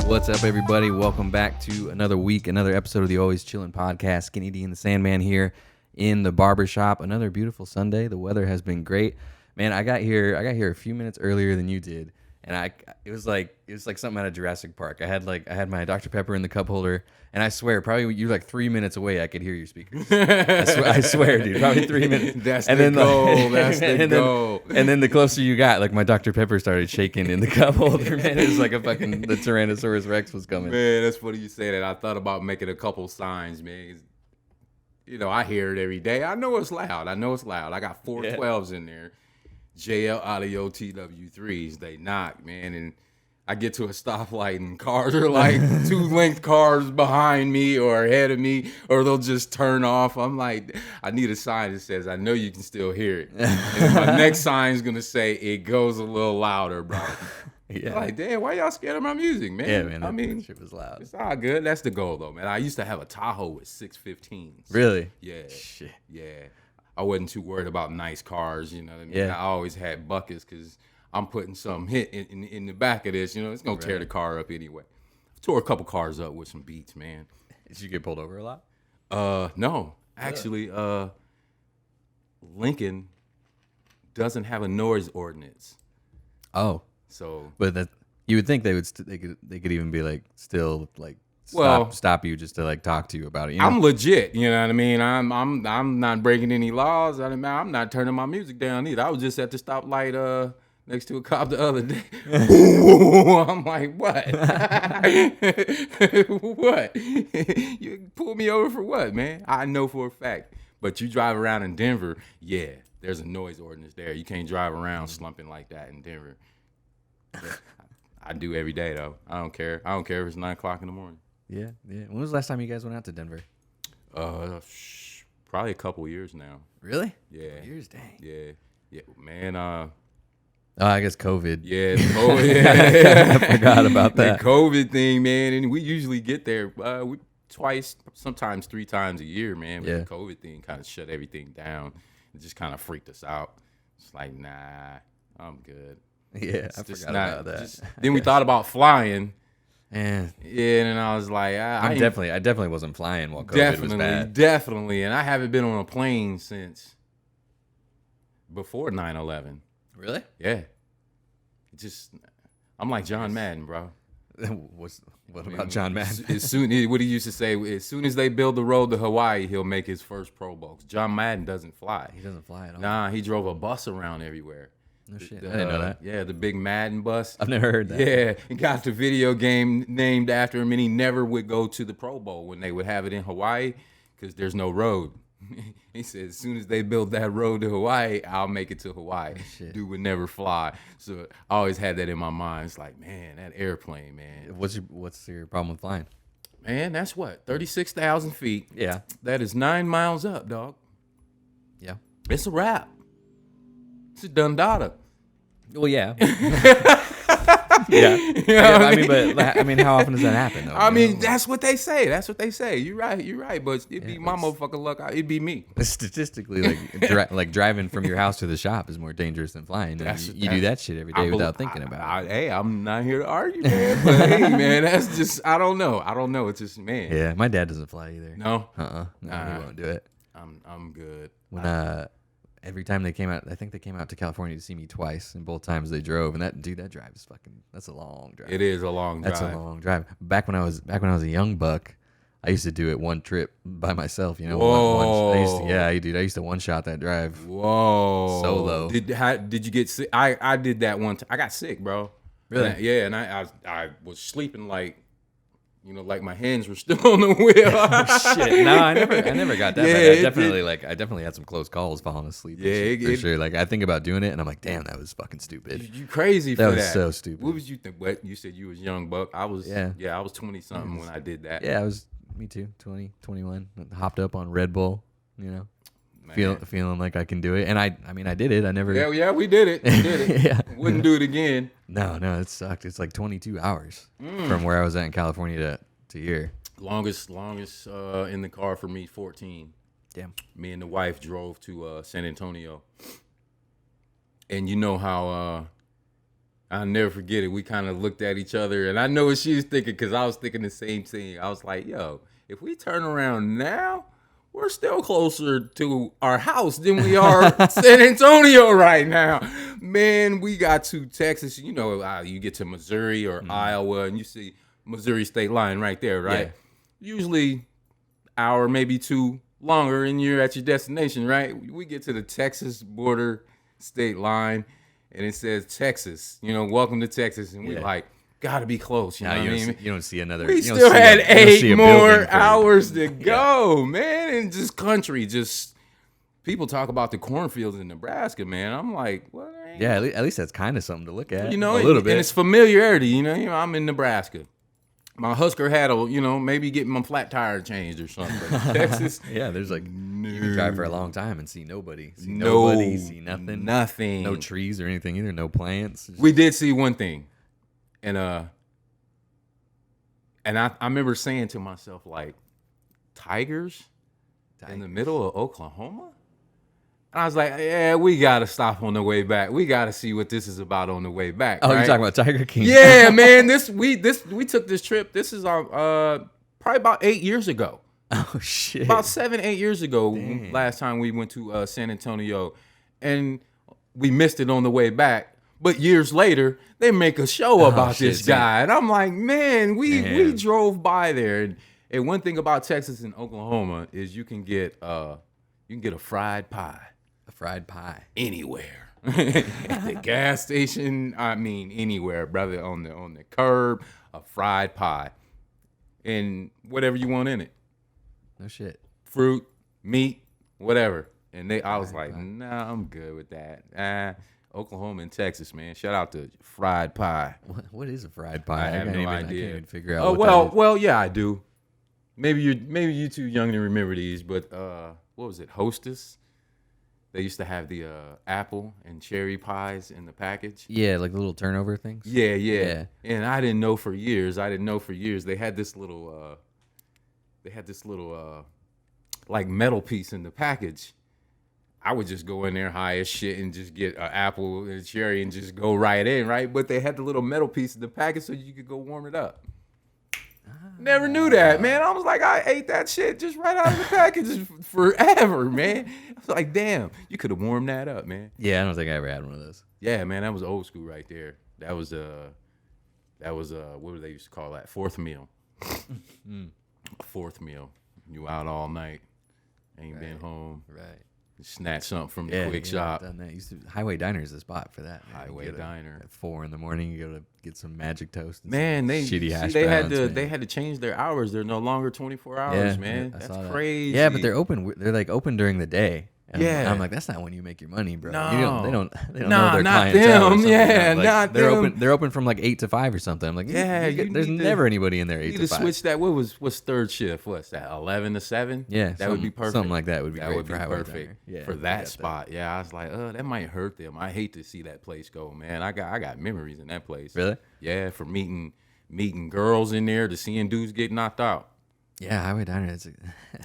What's up, everybody? Welcome back to another week, another episode of the Always Chillin podcast. Skinny D and the Sandman here in the barbershop. Another beautiful Sunday. The weather has been great. Man, I got here a few minutes earlier than you did, and it was like something out of Jurassic Park. I had my Dr. Pepper in the cup holder, and I swear, probably you're like 3 minutes away. I could hear your speakers. I swear, dude, probably 3 minutes. That's the goal. That's the goal. And then the closer you got, like my Dr. Pepper started shaking in the cup holder. Man, it was like the Tyrannosaurus Rex was coming. Man, that's funny you say that. I thought about making a couple signs, man. You know, I hear it every day. I know it's loud. I got 412s in there. JL Audio TW3s. They knock, man. And I get to a stoplight and cars are like two length cars behind me or ahead of me, or they'll just turn off. I'm like, I need a sign that says, I know you can still hear it. And my next sign is going to say, it goes a little louder, bro. Yeah. Like, damn, why y'all scared of my music, man? Yeah, man. I mean, that shit was loud. it's all good. That's the goal, though, man. I used to have a Tahoe with 615s. Really? Yeah. Shit. Yeah. I wasn't too worried about nice cars, you know what I mean? Yeah. I always had buckets because I'm putting some hit in the back of this, you know, it's going to tear the car up anyway. Tore a couple cars up with some beats, man. Did you get pulled over a lot? No. Actually, Lincoln doesn't have a noise ordinance. Oh. So, but that you would think they could even be like still like stop you just to like talk to you about it. You know? I'm legit, you know what I mean? I'm not breaking any laws. I'm not turning my music down either. I was just at the stoplight next to a cop the other day. I'm like, what? What? You pulled me over for what, man? I know for a fact. But you drive around in Denver, yeah, there's a noise ordinance there. You can't drive around slumping like that in Denver. I do every day though. I don't care. I don't care if it's 9 o'clock in the morning. Yeah. When was the last time you guys went out to Denver? Probably a couple years now. Really? Yeah. Years, dang. Yeah, man. Oh, I guess COVID. Yeah, COVID. I forgot about that. The COVID thing, man. And we usually get there twice, sometimes 3 times a year, man. But the COVID thing kind of shut everything down. It just kind of freaked us out. It's like, nah, I'm good. Yeah, I forgot about that. Then we thought about flying. Yeah, and I was like, I definitely wasn't flying while COVID was bad. Definitely, and I haven't been on a plane since before 9/11. Really? Yeah. I'm like John Madden, bro. What about John Madden? What he used to say, as soon as they build the road to Hawaii, he'll make his first Pro Bowl. John Madden doesn't fly. He doesn't fly at all. Nah, he drove a bus around everywhere. No shit. I didn't know that. Yeah, the big Madden bus. I've never heard that. Yeah, he got the video game named after him, and he never would go to the Pro Bowl when they would have it in Hawaii because there's no road. He said, as soon as they build that road to Hawaii, I'll make it to Hawaii. Dude would never fly. So I always had that in my mind. It's like, man, that airplane, man. What's your problem with flying? Man, that's what? 36,000 feet. Yeah. That is 9 miles up, dog. Yeah. It's a wrap. It's a done data. Well, yeah. I mean, how often does that happen, though? I mean, that's what they say. You're right. But it'd be my motherfucking luck. It'd be me. Statistically, like driving from your house to the shop is more dangerous than flying. You do that shit every day without thinking about it. Hey, I'm not here to argue, man. But hey, man, that's just, I don't know. It's just, man. Yeah, my dad doesn't fly either. No? No, he won't do it. I'm good. When every time they came out, I think they came out to California to see me twice, and both times they drove. And that drive is that's a long drive. It is a long drive. That's a long drive. Back when I was a young buck, I used to do it one trip by myself. You know, Whoa. I used to one shot that drive. Whoa. Solo. Did you get sick? I did that one. I got sick, bro. Really? And I was sleeping like, you know, like my hands were still on the wheel. Oh, shit. No, I never got that. Yeah, I definitely had some close calls falling asleep. Yeah, for sure. Like I think about doing it, and I'm like, damn, that was fucking stupid. You crazy for that? That was so stupid. What was you think? What you said you was young buck? I was. Yeah, I was 20 something when I did that. Yeah, I was. Me too. 20, 21. Hopped up on Red Bull. You know, feeling like I can do it, and I mean, I did it. I never. Yeah, we did it. We did it. Yeah. Wouldn't do it again. No, it sucked. It's like 22 hours from where I was at in California to here. Longest in the car for me, 14. Damn. Me and the wife drove to San Antonio. And you know how I'll never forget it. We kind of looked at each other, and I know what she was thinking because I was thinking the same thing. I was like, yo, if we turn around now, we're still closer to our house than we are San Antonio right now. Man, we got to Texas. You know, you get to Missouri or Iowa, and you see Missouri state line right there, right? Yeah. Usually hour, maybe two longer, and you're at your destination, right? We get to the Texas border state line, and it says Texas, welcome to Texas. And we're like, gotta be close. You know what I mean? You don't see another. We still had 8 more hours to go, man. And just country, people talk about the cornfields in Nebraska, man. I'm like, what? Yeah, at least that's kind of something to look at. A little bit. And it's familiarity, I'm in Nebraska. My Husker had maybe getting my flat tire changed or something. But Texas. Yeah, there's you can drive for a long time and see nobody. See nothing. Nothing. No trees or anything either. No plants. We did see one thing. And I remember saying to myself, like, tigers in the middle of Oklahoma? And I was like, yeah, we got to stop on the way back. We got to see what this is about on the way back. Oh, right? You're talking about Tiger King? Yeah, man. We took this trip. This is probably about 8 years ago. Oh, shit. About 7-8 years ago, Dang. last time we went to San Antonio. And we missed it on the way back. But years later, they make a show about this guy. And I'm like, man, we drove by there. And one thing about Texas and Oklahoma is you can get a fried pie. A fried pie. Anywhere. At the gas station, anywhere, brother, on the curb, a fried pie. And whatever you want in it. No shit. Fruit, meat, whatever. And I was like, nah, I'm good with that. Oklahoma and Texas, man. Shout out to fried pie. What is a fried pie? I have no idea. I can't even figure out. Well, yeah, I do. Maybe you're too young to remember these, but what was it? Hostess. They used to have the apple and cherry pies in the package. Yeah, like the little turnover things. Yeah. And I didn't know for years. They had this little, like metal piece in the package. I would just go in there high as shit and just get an apple and a cherry and just go right in, right? But they had the little metal piece in the package so you could go warm it up. Never knew that, man. I was like, I ate that shit just right out of the package forever, man. I was like, damn, you could have warmed that up, man. Yeah, I don't think I ever had one of those. Yeah, man, that was old school right there. That was what do they used to call that? Fourth meal. Fourth meal. You out all night, ain't been home. Right. Snatch something from the quick shop. Done that. Highway Diner is the spot for that. Man. Highway Diner. At 4 a.m, you go to get some magic toast. And man, shitty hash browns, they had to change their hours. They're no longer 24 hours, man. That's crazy. Yeah, but they're open. They're like open during the day. And yeah, I'm like, that's not when you make your money, bro. No, they don't know not their clientele. Them. Yeah, like, not they're them. open. They're open from like 8 to 5 or something. I'm like, yeah, there's never anybody in there 8 to 5. Switch that. What's third shift? What's that? 11 to 7. Yeah, that would be perfect. Something like that would be that great would be for Highway perfect Diner. Yeah, for that spot. That. Yeah, I was like, that might hurt them. I hate to see that place go, man. I got memories in that place. Really? Yeah, for meeting girls in there to seeing dudes get knocked out. Yeah, Highway Diner.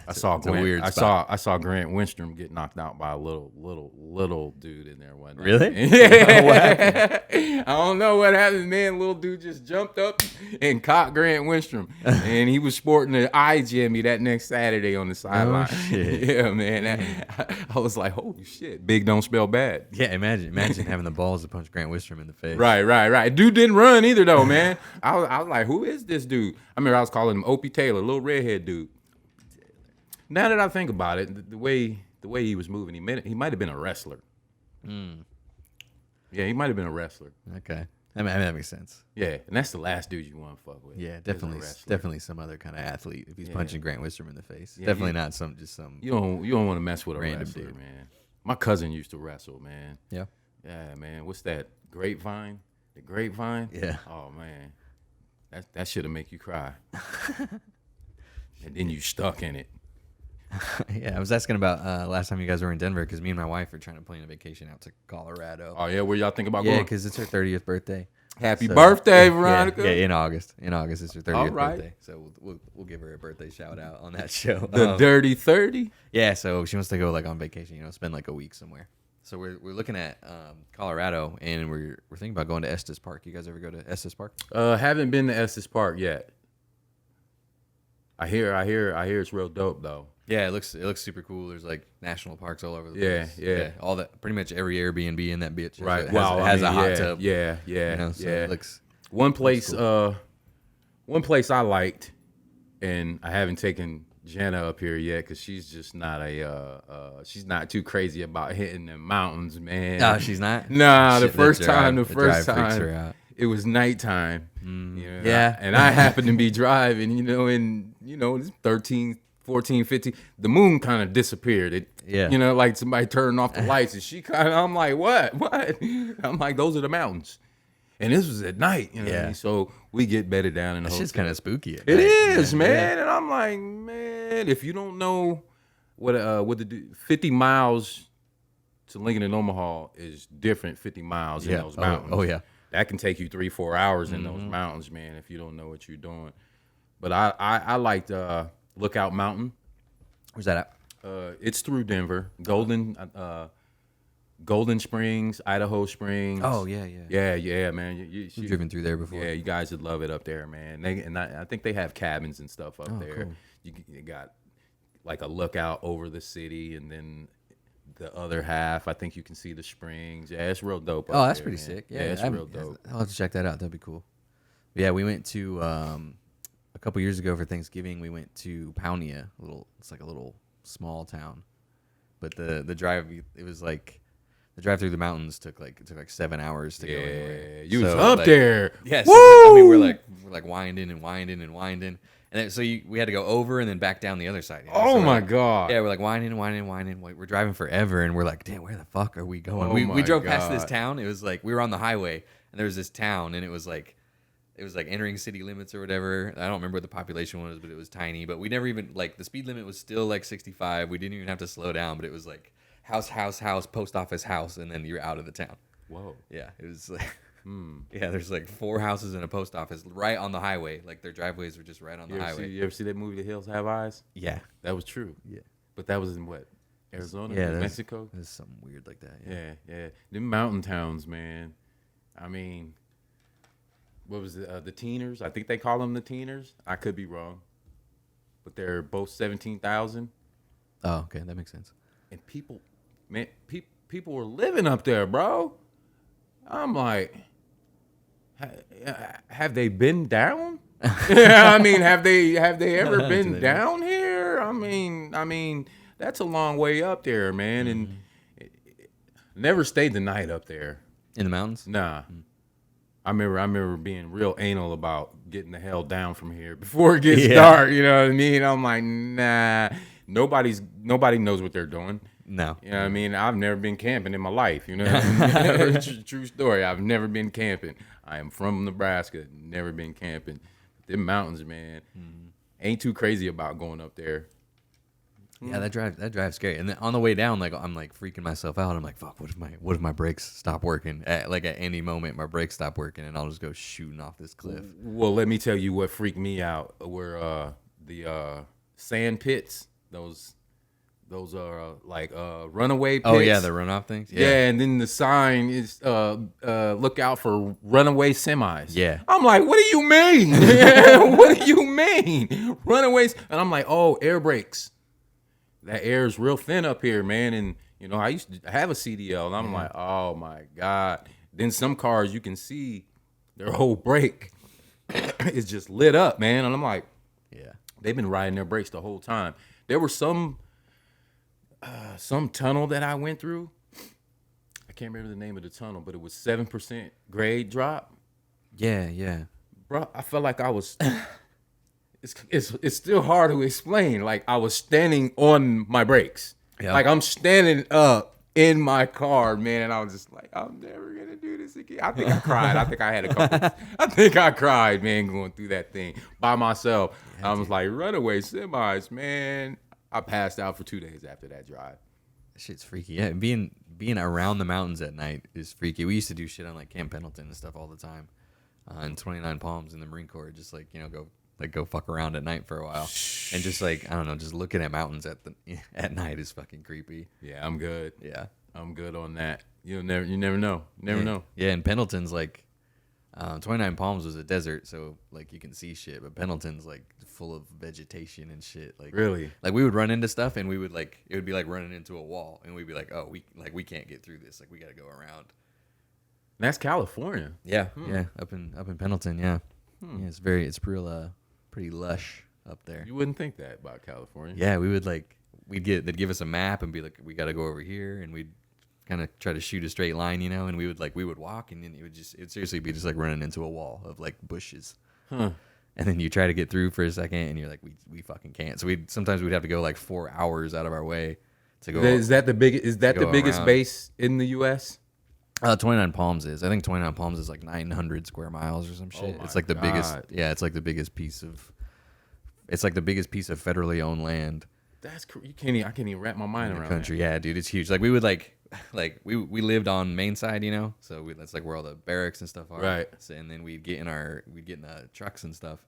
I saw a weird spot. I saw Grant Winstrom get knocked out by a little dude in there one night. Really? Yeah. What happened? I don't know what happened, man. Little dude just jumped up and caught Grant Winstrom, and he was sporting an eye jammy that next Saturday on the sideline. Oh, shit. Yeah, man. I was like, holy shit, big don't spell bad. Yeah, imagine having the balls to punch Grant Winstrom in the face. Right. Dude didn't run either though, man. I was like, who is this dude? I remember I was calling him Opie Taylor, little redhead dude. Now that I think about it, the way he was moving, he might have been a wrestler. Yeah, he might have been a wrestler. Okay, I mean that makes sense. Yeah, and that's the last dude you want to fuck with. Yeah, definitely some other kind of athlete if he's punching Grant Wisdom in the face. Yeah, definitely not some. You don't want to mess with a random wrestler, dude. man. My cousin used to wrestle, man. Yeah. Yeah, man. What's that? Grapevine? The Grapevine? Yeah. Oh man, that should make you cry. And then you stuck in it. Yeah, I was asking about last time you guys were in Denver because me and my wife are trying to plan a vacation out to Colorado. Oh yeah, where y'all think about going? going? Yeah, because it's her 30th birthday. Happy birthday, Veronica! Yeah, in August. In August is her 30th All right. birthday. So we'll give her a birthday shout out on that show. The Dirty 30. Yeah, so she wants to go like on vacation, spend like a week somewhere. So we're looking at Colorado, and we're thinking about going to Estes Park. You guys ever go to Estes Park? Haven't been to Estes Park yet. I hear it's real dope though. Yeah, it looks super cool. There's like national parks all over the Yeah, place. yeah. All that, pretty much every Airbnb in that bitch. Right. Has a hot tub. Yeah. You know, so it looks One place cool. one place I liked, and I haven't taken Jenna up here yet because she's just not she's not too crazy about hitting the mountains, man. No, she's not. Nah, the Shit, first drive time freaks her out. it was nighttime. You know, Yeah. and I happened to be driving, it's 13, 14, 15. The moon kind of disappeared. Yeah. Like somebody turned off the lights, and I'm like, what? I'm like, those are the mountains. And this was at night, you know. Yeah. So we get bedded down in the It's hotel. just kind of spooky. It is, man. And I'm like, man, if you don't know what the 50 miles to Lincoln and Omaha is different 50 miles in those mountains. Oh yeah. That can take you 3-4 hours in those mountains, man, if you don't know what you're doing. But I liked Lookout Mountain. Where's that at? It's through Denver. Golden Springs, Idaho Springs. Oh yeah. Yeah, man. You've driven through there before. Yeah, you guys would love it up there, man. I think they have cabins and stuff up there. Cool. You got like a lookout over the city, and then the other half, I think you can see the springs. Yeah, it's real dope. Oh, that's there, pretty man. sick. Yeah, it's real dope. I'll have to check that out. That'd be cool. But yeah, we went to a couple years ago for Thanksgiving. We went to Paunia. It's like a little small town, but the drive, it was like the drive through the mountains took like 7 hours to go anywhere. You was So, up like, there. Yeah, Woo! so, I mean, we're like winding and winding and winding, and then, so we had to go over and then back down the other side. You know? Oh So my God. Yeah, we're like winding and winding and winding. We're driving forever, and we're like, damn, where the fuck are we going? Oh we my drove past this God. town. It was like we were on the highway, and there was this town, and it was like entering city limits or whatever. I don't remember what the population was, but it was tiny. But we never even, like, the speed limit was still like 65. We didn't even have to slow down, but it was like house, post office, house, and then you're out of the town. Whoa. Yeah, it was like, yeah, there's like 4 houses and a post office right on the highway. Like their driveways were just right on the highway. You ever see that movie, The Hills Have Eyes? Yeah, That was true. yeah, But that was in what? Arizona? yeah. Mexico? There's something weird like that. Yeah. Them mountain towns, man. I mean, what was it? The Teeners? I think they call them the Teeners. I could be wrong. But they're both 17,000. Oh, okay, that makes sense. And people, man, people were living up there, bro. I'm like, have they been down? I mean, have they ever been down here? I mean, that's a long way up there, man. And never stayed the night up there. In the mountains? Nah. I remember being real anal about getting the hell down from here before it gets dark. You know what I mean? I'm like, nah. Nobody knows what they're doing. No. You know what I mean? I've never been camping in my life. You know what I mean? True story. I've never been camping. I am from Nebraska. Never been camping. Them mountains, man. Ain't too crazy about going up there. Yeah, that drive's scary. And then on the way down, like I'm like freaking myself out. I'm like, fuck, what if my brakes stop working? At any moment my brakes stop working and I'll just go shooting off this cliff. Well, let me tell you what freaked me out were the sand pits. Those are like runaway pits. Oh yeah, the runoff things. Yeah, and then the sign is look out for runaway semis. Yeah. I'm like, what do you mean? What do you mean? Runaways? And I'm like, oh, air brakes. That air is real thin up here, man. And I used to have a CDL, and I'm like, oh my God. Then some cars you can see their whole brake is just lit up, man. And I'm like, Yeah. they've been riding their brakes the whole time. There was some tunnel that I went through. I can't remember the name of the tunnel, but it was 7% grade drop. Yeah. Bro, I felt like I was. It's still hard to explain. Like I was standing on my brakes. Yeah. Like I'm standing up in my car, man, and I was just like, I'm never gonna do this again. I think I cried. I think I had a couple. I think I cried, man, going through that thing by myself. I was like, runaway semis, man. I passed out for 2 days after that drive. That shit's freaky. Yeah, being around the mountains at night is freaky. We used to do shit on like Camp Pendleton and stuff all the time. And 29 Palms in the Marine Corps, just like, go fuck around at night for a while. And just like, I don't know, just looking at mountains at night is fucking creepy. Yeah, I'm good. Yeah. I'm good on that. You never know. Never know. Yeah, and Pendleton's like 29 Palms was a desert, so like you can see shit, but Pendleton's like full of vegetation and shit. Like Really? like we would run into stuff and we would like it would be like running into a wall and we'd be like, oh, we can't get through this. Like we got to go around. That's California. Yeah, yeah, up in Pendleton, yeah. Yeah, it's real pretty lush up there. You wouldn't think that about California. Yeah, we would like they'd give us a map and be like, we got to go over here, and we'd kind of try to shoot a straight line, you know, and we would walk, and then it would seriously be just like running into a wall of like bushes. Huh. And then you try to get through for a second, and you're like, we fucking can't. So sometimes we'd have to go like 4 hours out of our way to go. Is that the biggest around. base in the U.S.? 29 Palms is. I think 29 Palms is like 900 square miles or some shit. Oh It's like the biggest. God. Yeah, it's like the biggest piece of. It's like the biggest piece of federally owned land That's I can't even wrap my mind in the around country. Yeah, dude, it's huge. Like we would like we lived on Main Side, you know, so that's like where all the barracks and stuff are. Right. So, and then we'd get in the trucks and stuff,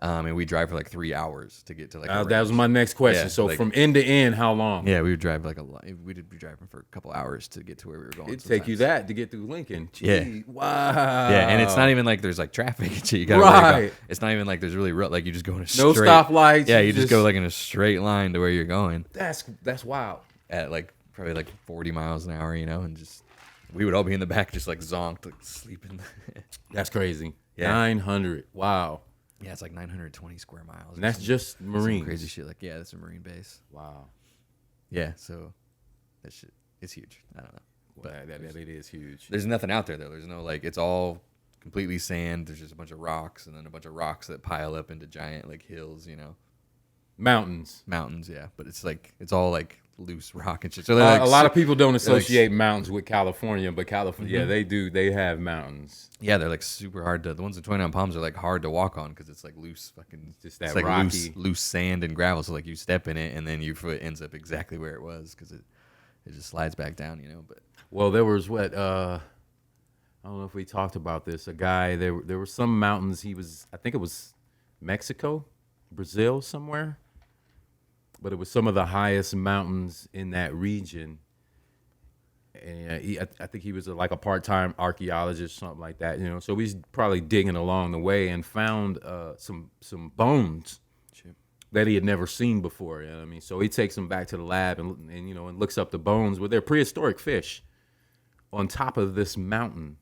and we'd drive for like 3 hours to get to like. That was my next question. Yeah, so like- from end to end, how long? Yeah, we would drive like a lot. We'd be driving for a couple hours to get to where we were going. It'd take you sometimes. that to get through Lincoln. Yeah. Gee, wow. Yeah, and it's not even like there's like traffic and shit. You gotta Right. worry about. It's not even like there's really like you just go in a No straight. stoplights. Yeah, you just go like in a straight line to where you're going That's wild. at like probably like 40 miles an hour, you know, and just we would all be in the back just like zonked, like sleeping. That's crazy. Yeah. 900. Wow. Yeah, it's like 920 square miles. And that's just some Marines. crazy shit. Like, yeah, that's a Marine base. Wow. Yeah, so that shit is huge. I don't know. But that it is huge. There's nothing out there though. There's no like it's all completely sand. There's just a bunch of rocks and then a bunch of rocks that pile up into giant like hills, you know. Mountains. Mountains, yeah. But it's all like loose rock and shit. So they're, like, A lot of people don't like- associate mountains with California, but California, Mm-hmm. yeah, they do. They have mountains. yeah, they're like super hard to. The ones in 29 Palms are like hard to walk on because it's like loose fucking. Just that it's like rocky. loose sand and gravel. So like you step in it and then your foot ends up exactly where it was because it just slides back down, you know. But Well, there was I don't know if we talked about this. A guy there were some mountains. I think it was Mexico, Brazil, somewhere. But it was some of the highest mountains in that region. And I think he was like a part-time archaeologist, something like that, you know. So he's probably digging along the way and found some bones that he had never seen before. You know what I mean? So he takes them back to the lab and you know and looks up the bones. Well, they're prehistoric fish on top of this mountain.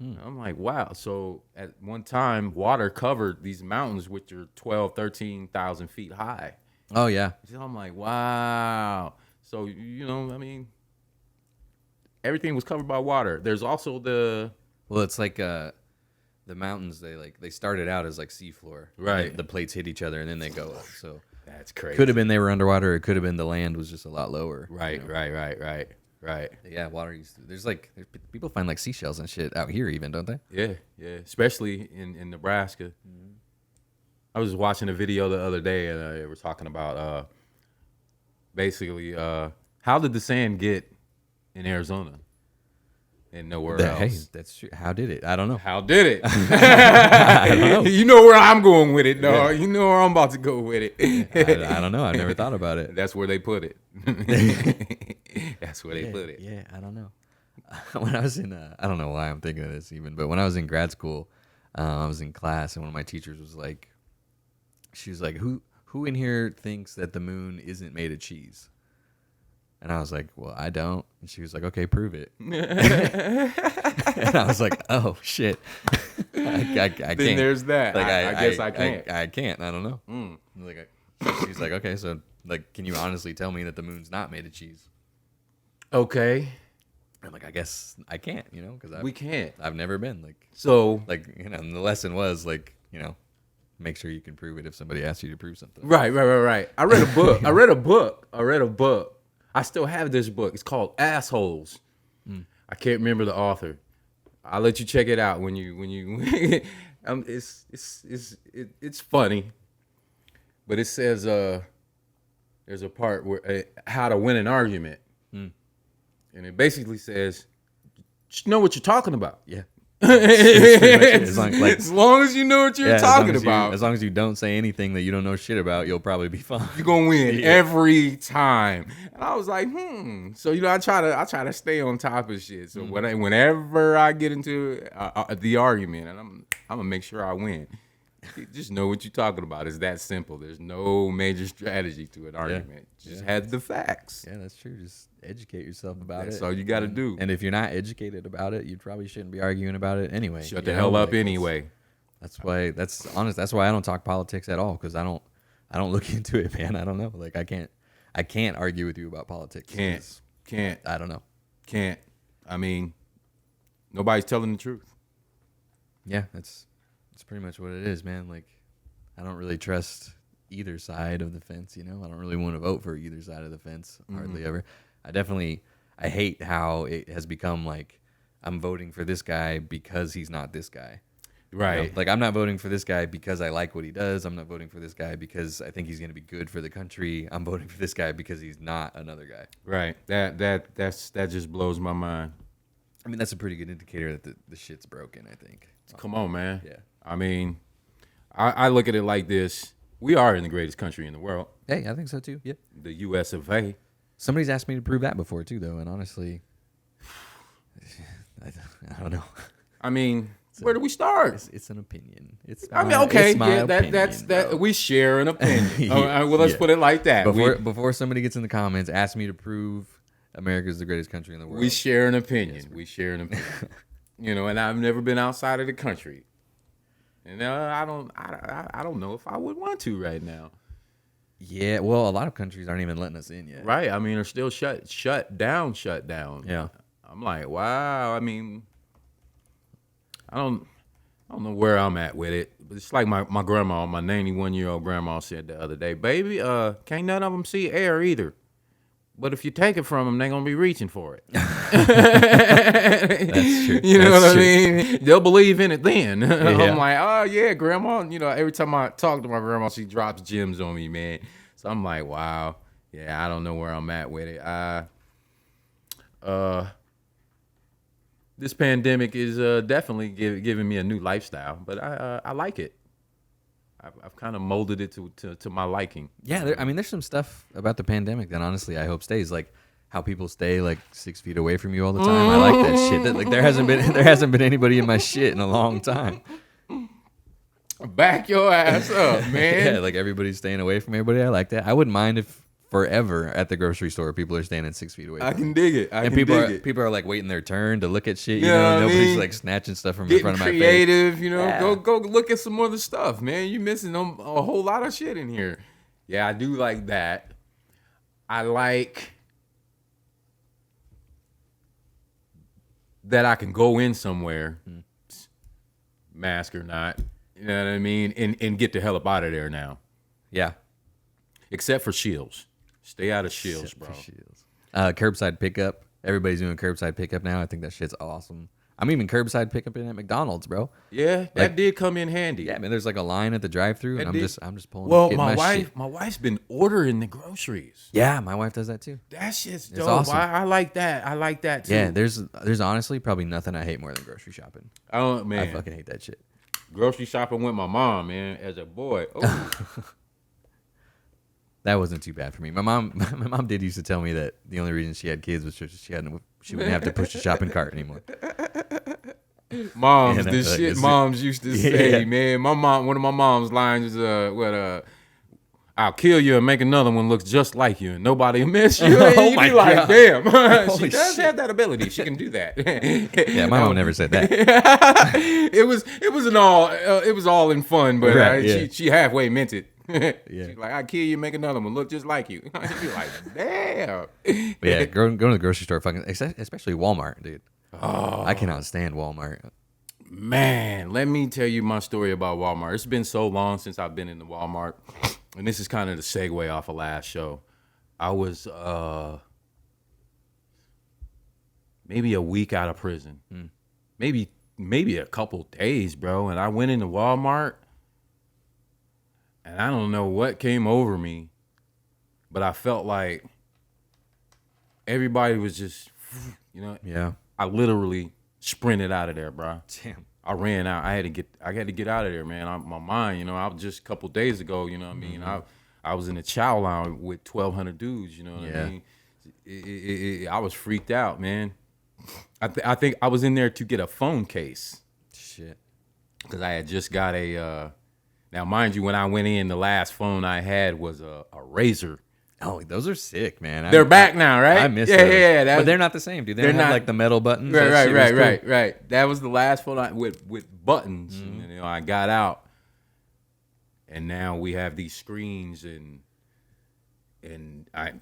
I'm like, wow. So at one time, water covered these mountains, which are 12, 13,000 feet high. oh yeah, So I'm like, wow. So, you know, I mean, everything was covered by water. There's also well it's like the mountains they started out as like seafloor. Right. The plates hit each other and then they go up. So that's crazy. could have been they were underwater. It could have been the land was just a lot lower. Right, you know? right. Yeah, water used to. There's people find like seashells and shit out here even, don't they? Yeah. Especially in Nebraska. I was watching a video the other day and they were talking about basically how did the sand get in Arizona and nowhere else? Hey, that's true. How did it? I don't know. How did it? I don't know. You know where I'm going with it, dog. You know where I'm about to go with it. I don't know. I've never thought about it. That's where they put it. That's where they put it. Yeah, I don't know. When I was in, I don't know why I'm thinking of this even, but when I was in grad school, I was in class and one of my teachers was like, she was like, who in here thinks that the moon isn't made of cheese? And I was like, well, I don't. And she was like, okay, prove it. And I was like, oh shit, I can't. Then there's that. Like, I guess I can't. I can't. I don't know. Like, she's like, okay, so like, can you honestly tell me that the moon's not made of cheese? Okay. I'm like, I guess I can't, you know, because We can't. I've never been So like, you know, and the lesson was like, you know, make sure you can prove it if somebody asks you to prove something. right. I read a book. I read a book. I still have this book. It's called Assholes. I can't remember the author. I'll let you check it out when you. It's funny, but it says there's a part where how to win an argument, and it basically says just know what you're talking about. Yeah. As long as you know what you're talking about. As long as you don't say anything that you don't know shit about, you'll probably be fine. You're gonna win every time. And I was like, So I try to stay on top of shit. So whenever I get into the argument, and I'm gonna make sure I win. Just know what you're talking about. It's that simple. There's no major strategy to an argument. Just have the facts. Yeah, that's true. Just educate yourself about it. That's all you got to do. And if you're not educated about it, you probably shouldn't be arguing about it anyway. Shut the hell up anyway. That's why. That's honest. That's why I don't talk politics at all, because I don't look into it, man. I don't know. Like I can't argue with you about politics. Can't. I don't know. Can't. I mean, nobody's telling the truth. Yeah, that's pretty much what it is, man. Like, I don't really trust either side of the fence, I don't really want to vote for either side of the fence, hardly ever. I hate how it has become like I'm voting for this guy because he's not this guy. Right. Like, I'm not voting for this guy because I like what he does. I'm not voting for this guy because I think he's going to be good for the country. I'm voting for this guy because he's not another guy. Right. That just blows my mind. I mean, that's a pretty good indicator that the shit's broken, I think. Come on, man. Yeah. I mean, I look at it like this. We are in the greatest country in the world. Hey, I think so too. Yeah. The U.S. of A. Somebody's asked me to prove that before too, though, and honestly, I don't know. I mean, where do we start? It's an opinion. Okay. It's my opinion, that's bro. we share an opinion. Well, let's put it like that. Before somebody gets in the comments, ask me to prove America's the greatest country in the world. We share an opinion. Yes, we share an opinion. And I've never been outside of the country. And I don't know if I would want to right now. Yeah, well, a lot of countries aren't even letting us in yet. Right. I mean, they're still shut down. Yeah. I'm like, wow. I mean, I don't know where I'm at with it. But it's like my grandma, my 91-year-old grandma said the other day, baby, can't none of them see air either. But if you take it from them, they're going to be reaching for it. That's true. You know what I mean? They'll believe in it then. Yeah. I'm like, oh, yeah, grandma. Every time I talk to my grandma, she drops gems on me, man. So I'm like, wow. Yeah, I don't know where I'm at with it. This pandemic is definitely giving me a new lifestyle, but I like it. I've kind of molded it to my liking. Yeah, there's some stuff about the pandemic that honestly I hope stays, like how people stay like 6 feet away from you all the time. I like that shit. Like there hasn't been anybody in my shit in a long time. Back your ass up, man. Yeah, like everybody's staying away from everybody. I like that. I wouldn't mind if forever at the grocery store people are standing 6 feet away. I can dig it. People are like waiting their turn to look at shit. Nobody's like snatching stuff from in front of my face. Creative, Go look at some other stuff, man. You missing a whole lot of shit in here. Yeah, I do like that. I like that I can go in somewhere, mask or not. You know what I mean, and get the hell up out of there now. Yeah, except for Shields. Stay out of Shields, bro. Curbside pickup. Everybody's doing curbside pickup now. I think that shit's awesome. I'm even curbside pickup in at McDonald's, bro. Yeah, that did come in handy. Yeah, man. There's like a line at the drive-thru, and I'm just pulling. Well, my wife's been ordering the groceries. Yeah, my wife does that too. That shit's dope. Awesome. I like that. I like that too. Yeah, there's honestly probably nothing I hate more than grocery shopping. Oh man, I fucking hate that shit. Grocery shopping with my mom, man, as a boy. Oh. That wasn't too bad for me. My mom did used to tell me that the only reason she had kids was she wouldn't have to push the shopping cart anymore. Moms, this shit moms used to say, man. One of my mom's lines is I'll kill you and make another one look just like you, and nobody will miss you. Oh my God. Damn. She does have that ability. She can do that. Yeah, my mom never said that. It was all in fun, but right, she halfway meant it. Yeah. She's like, I'll kill you, make another one look just like you. She'd be like, damn. Yeah, going to the grocery store, especially Walmart, dude. Oh, I cannot stand Walmart. Man, let me tell you my story about Walmart. It's been so long since I've been in the Walmart, and this is kind of the segue off of last show. I was maybe a week out of prison, maybe a couple days, bro, and I went into Walmart, and I don't know what came over me, but I felt like everybody was just, Yeah. I literally sprinted out of there, bro. Damn. I ran out. I had to get out of there, man. My mind, you know, I was just a couple days ago, you know what I mean? I was in a chow line with 1,200 dudes, you know what I mean? I was freaked out, man. I think I was in there to get a phone case. Shit. Because I had just got now mind you, when I went in, the last phone I had was a Razor. Oh, those are sick, man. They're back now, right? I miss those. Yeah. But they're not the same, dude. They don't have like the metal buttons. Right. That was the last phone with buttons. Mm-hmm. And, you know, I got out, and now we have these screens, and I'm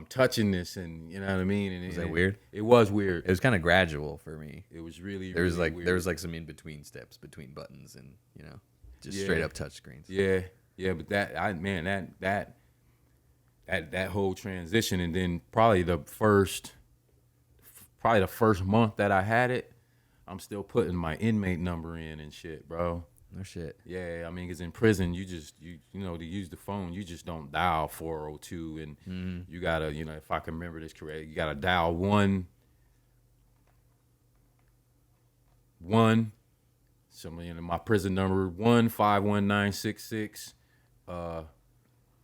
touching this, and you know what I mean. And was that weird? It was weird. It was kind of gradual for me. It was really there was weird. There was like some in between steps between buttons, and you know, just straight up touch screens. Yeah. But that whole transition, and then probably the first month that I had it, I'm still putting my inmate number in and shit, bro. No shit. Yeah, I mean, because in prison, you know, to use the phone, you just don't dial 402, and you gotta, you know, if I can remember this correct, you gotta dial one. So, you know, my prison number 1511966,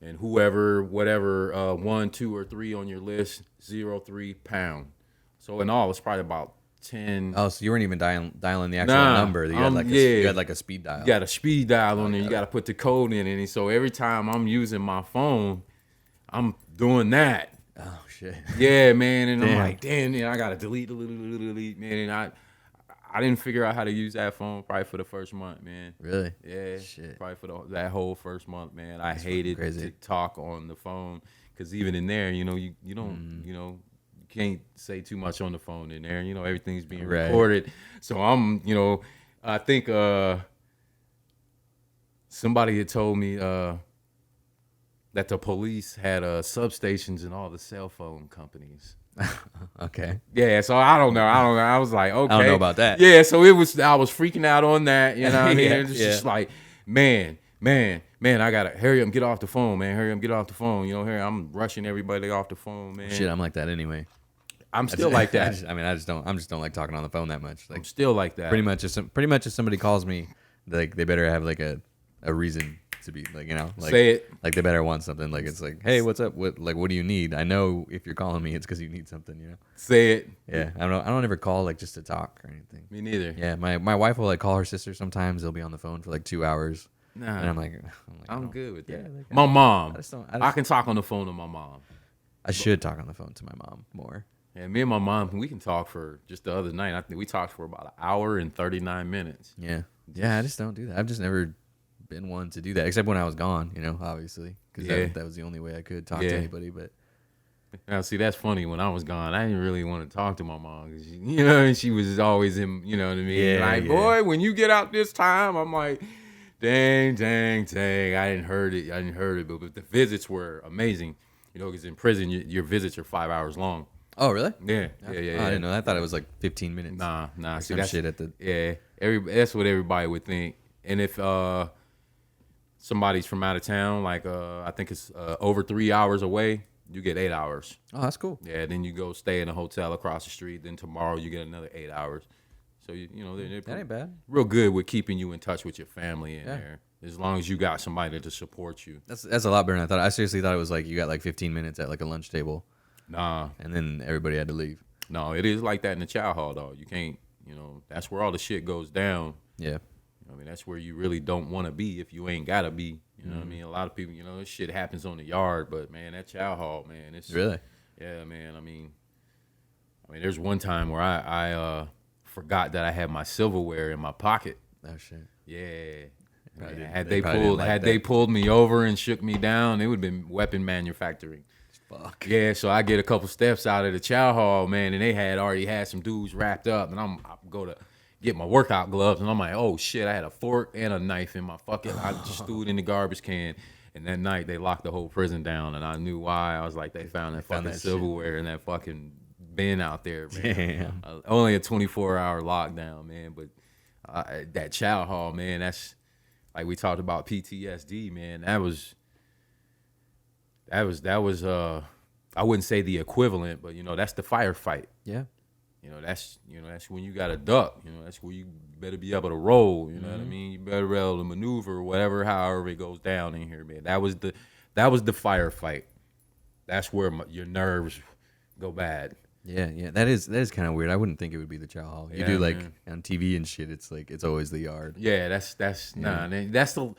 and whatever 1, 2, or 3 on your list, 03 pound. So in all, it's probably about 10. Oh, so you weren't even dialing the actual number. You had you had like a speed dial. You got a speed dial on there. You got to put the code in it. And so every time I'm using my phone, I'm doing that. Oh shit. Yeah, man. And I'm like, damn, I got to delete, man. And I didn't figure out how to use that phone probably for the first month, man. Really? Yeah. Shit. Probably for that whole first month, man. I hated crazy. to talk on the phone, because even in there, you know, you don't, you know, you can't say too much on the phone in there. You know, everything's being recorded. So I'm, you know, I think somebody had told me that the police had substations in all the cell phone companies. Okay. Yeah, so I don't know. I was like, okay. I don't know about that. Yeah, so I was freaking out on that. You know what I mean? It was just like, man, I gotta hurry up and get off the phone, man. Hurry up and get off the phone. You know, I'm rushing everybody off the phone, man. Shit, I'm like that anyway. I'm still like that. I just don't like talking on the phone that much. Like, I'm still like that. Pretty much if somebody calls me, like they better have like a reason to be, like, you know, like, say it. Like they better want something. Like it's like, hey, what's up? What do you need? I know if you're calling me, it's because you need something. You know. Say it. Yeah, I don't ever call like just to talk or anything. Me neither. Yeah, my wife will like call her sister sometimes. They'll be on the phone for like 2 hours. Nah, and I'm like I'm good with that. Yeah, like, my mom. I can talk on the phone to my mom. I should talk on the phone to my mom more. Yeah, me and my mom, we can talk for, just the other night, I think we talked for about 1 hour and 39 minutes. Yeah. Yeah, I just don't do that. I've just never been one to do that, except when I was gone, you know, obviously. Because that was the only way I could talk to anybody. But now, see, that's funny. When I was gone, I didn't really want to talk to my mom. Cause you know, and she was always in, you know what I mean? Yeah, like, boy, when you get out this time, I'm like, dang. I didn't heard it. But the visits were amazing. You know, because in prison, your visits are 5 hours long. Oh, really? Yeah. Oh, I didn't know. I thought it was like 15 minutes. Nah. See, that's shit at the. Yeah. That's what everybody would think. And if somebody's from out of town, like I think it's over 3 hours away, you get 8 hours. Oh, that's cool. Yeah. Then you go stay in a hotel across the street. Then tomorrow you get another 8 hours. So you know that ain't bad. Real good with keeping you in touch with your family in there. As long as you got somebody to support you. That's a lot better than I thought. I seriously thought it was like you got like 15 minutes at like a lunch table. Nah. And then everybody had to leave. No, it is like that in the chow hall, though. You can't, you know, that's where all the shit goes down. Yeah. I mean, that's where you really don't want to be if you ain't got to be. You know what I mean? A lot of people, you know, this shit happens on the yard, but, man, that chow hall, man, it's... Really? Yeah, man. I mean, there's one time where I forgot that I had my silverware in my pocket. Oh, shit. Yeah. Probably Had they they pulled me over and shook me down, it would have been weapon manufacturing. Fuck. Yeah, so I get a couple steps out of the chow hall, man, and they already had some dudes wrapped up, and I go to get my workout gloves, and I'm like, oh shit, I had a fork and a knife in my fucking. I just threw it in the garbage can, and that night they locked the whole prison down, and I knew why. I was like, they found that fucking silverware in that fucking bin out there, man. Only a 24-hour lockdown, man, but that chow hall, man, that's like we talked about PTSD, man. That was I wouldn't say the equivalent, but you know, that's the firefight. Yeah. that's when you got to duck. That's where you better be able to roll. You know what I mean? You better be able to maneuver, however it goes down in here, man. That was the firefight. That's where your nerves go bad. Yeah, that is kind of weird. I wouldn't think it would be the chow hall. You do like man. on TV and shit. It's like it's always the yard. Yeah, that's that's the.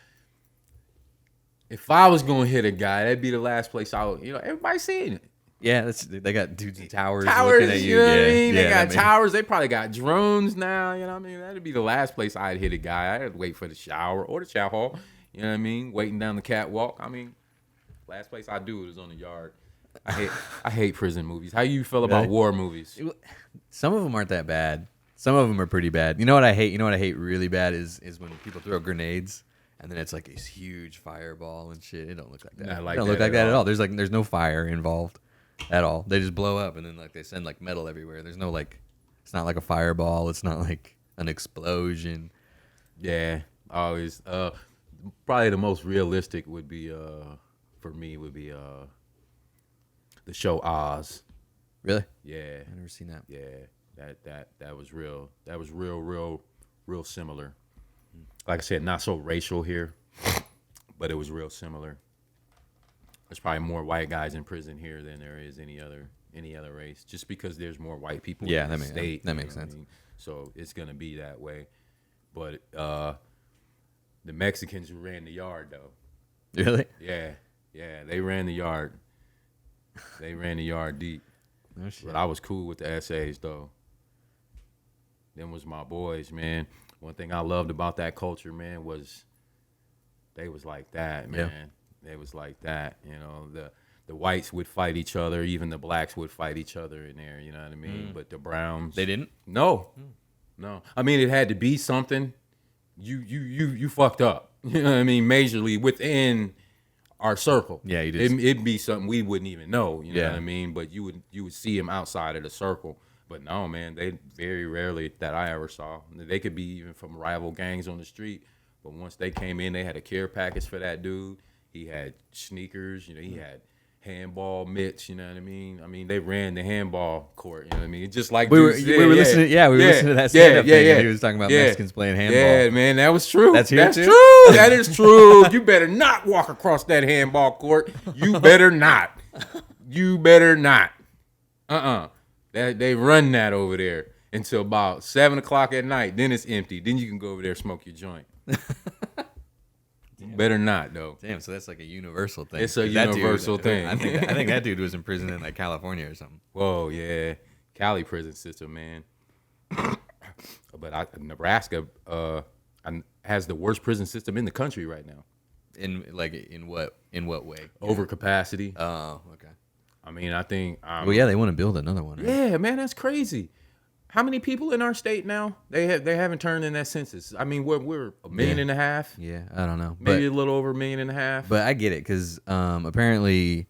If I was gonna hit a guy, that'd be the last place I would. Everybody's seeing it. Yeah, they got dudes in towers Towers, looking at you. You know what I Yeah, mean? They got that towers. They probably got drones now. You know what I mean? That'd be the last place I'd hit a guy. I'd wait for the shower or the chow hall. You know what I mean? Waiting down the catwalk. I mean, last place I do it is on the yard. I hate prison movies. How you feel about war movies? Some of them aren't that bad. Some of them are pretty bad. You know what I hate? You know what I hate really bad is when people throw grenades and then it's like this huge fireball and shit. It don't look like that. Not like it don't that look like at that at all. all. There's no fire involved at all. They just blow up and then like they send like metal everywhere. There's no like, it's not like a fireball. It's not like an explosion. Yeah, always. Probably the most realistic would be for me would be the show Oz. Really? Yeah, I've never seen that. Yeah, that was real. That was real similar. Like I said, not so racial here, but it was real similar. There's probably more white guys in prison here than there is any other race, just because there's more white people in the state. That makes sense. I mean? So it's gonna be that way. But the Mexicans ran the yard though. Really? Yeah, they ran the yard. They ran the yard deep. Oh, shit. But I was cool with the essays though. Them was my boys, man. One thing I loved about that culture, man, was they was like that, man. They was like that. The whites would fight each other, even the blacks would fight each other in there, you know what I mean? But the browns, They didn't? No. I mean, it had to be something. You fucked up. You know what I mean? Majorly within our circle. Yeah, you did. It'd be something we wouldn't even know. You know Yeah. what I mean? But you would see them outside of the circle. But no, man, they very rarely that I ever saw. They could be even from rival gangs on the street. But once they came in, they had a care package for that dude. He had sneakers. He had handball mitts. You know what I mean? I mean, they ran the handball court. You know what I mean? Just like We were listening. Yeah, we were listening to that stand-up thing. And he was talking about Mexicans playing handball. Yeah, man, that was true. That's true. too? That is true. You better not walk across that handball court. You better not. You better not. They run that over there until about 7:00 at night. Then it's empty. Then you can go over there and smoke your joint. Better not though. Damn, so that's like a universal thing. It's a universal thing. I think that dude was in prison in like California or something. Whoa, yeah, Cali prison system, man. But Nebraska has the worst prison system in the country right now. In what way? Overcapacity. Oh, okay. I mean, I think. Well, yeah, they want to build another one. Right? Yeah, man, that's crazy. How many people in our state now? They haven't turned in that census. I mean, we're 1.5 million. Yeah, I don't know. Maybe a little over 1.5 million. But I get it because apparently,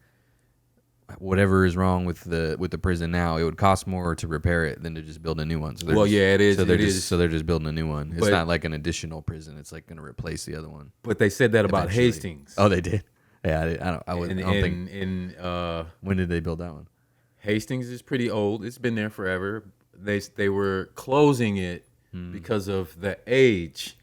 whatever is wrong with the prison now, it would cost more to repair it than to just build a new one. So it is. So they're just building a new one. It's not like an additional prison. It's like going to replace the other one. But they said that about Eventually. Hastings. Oh, they did. Yeah, I don't think. When did they build that one? Hastings is pretty old. It's been there forever. They were closing it because of the age.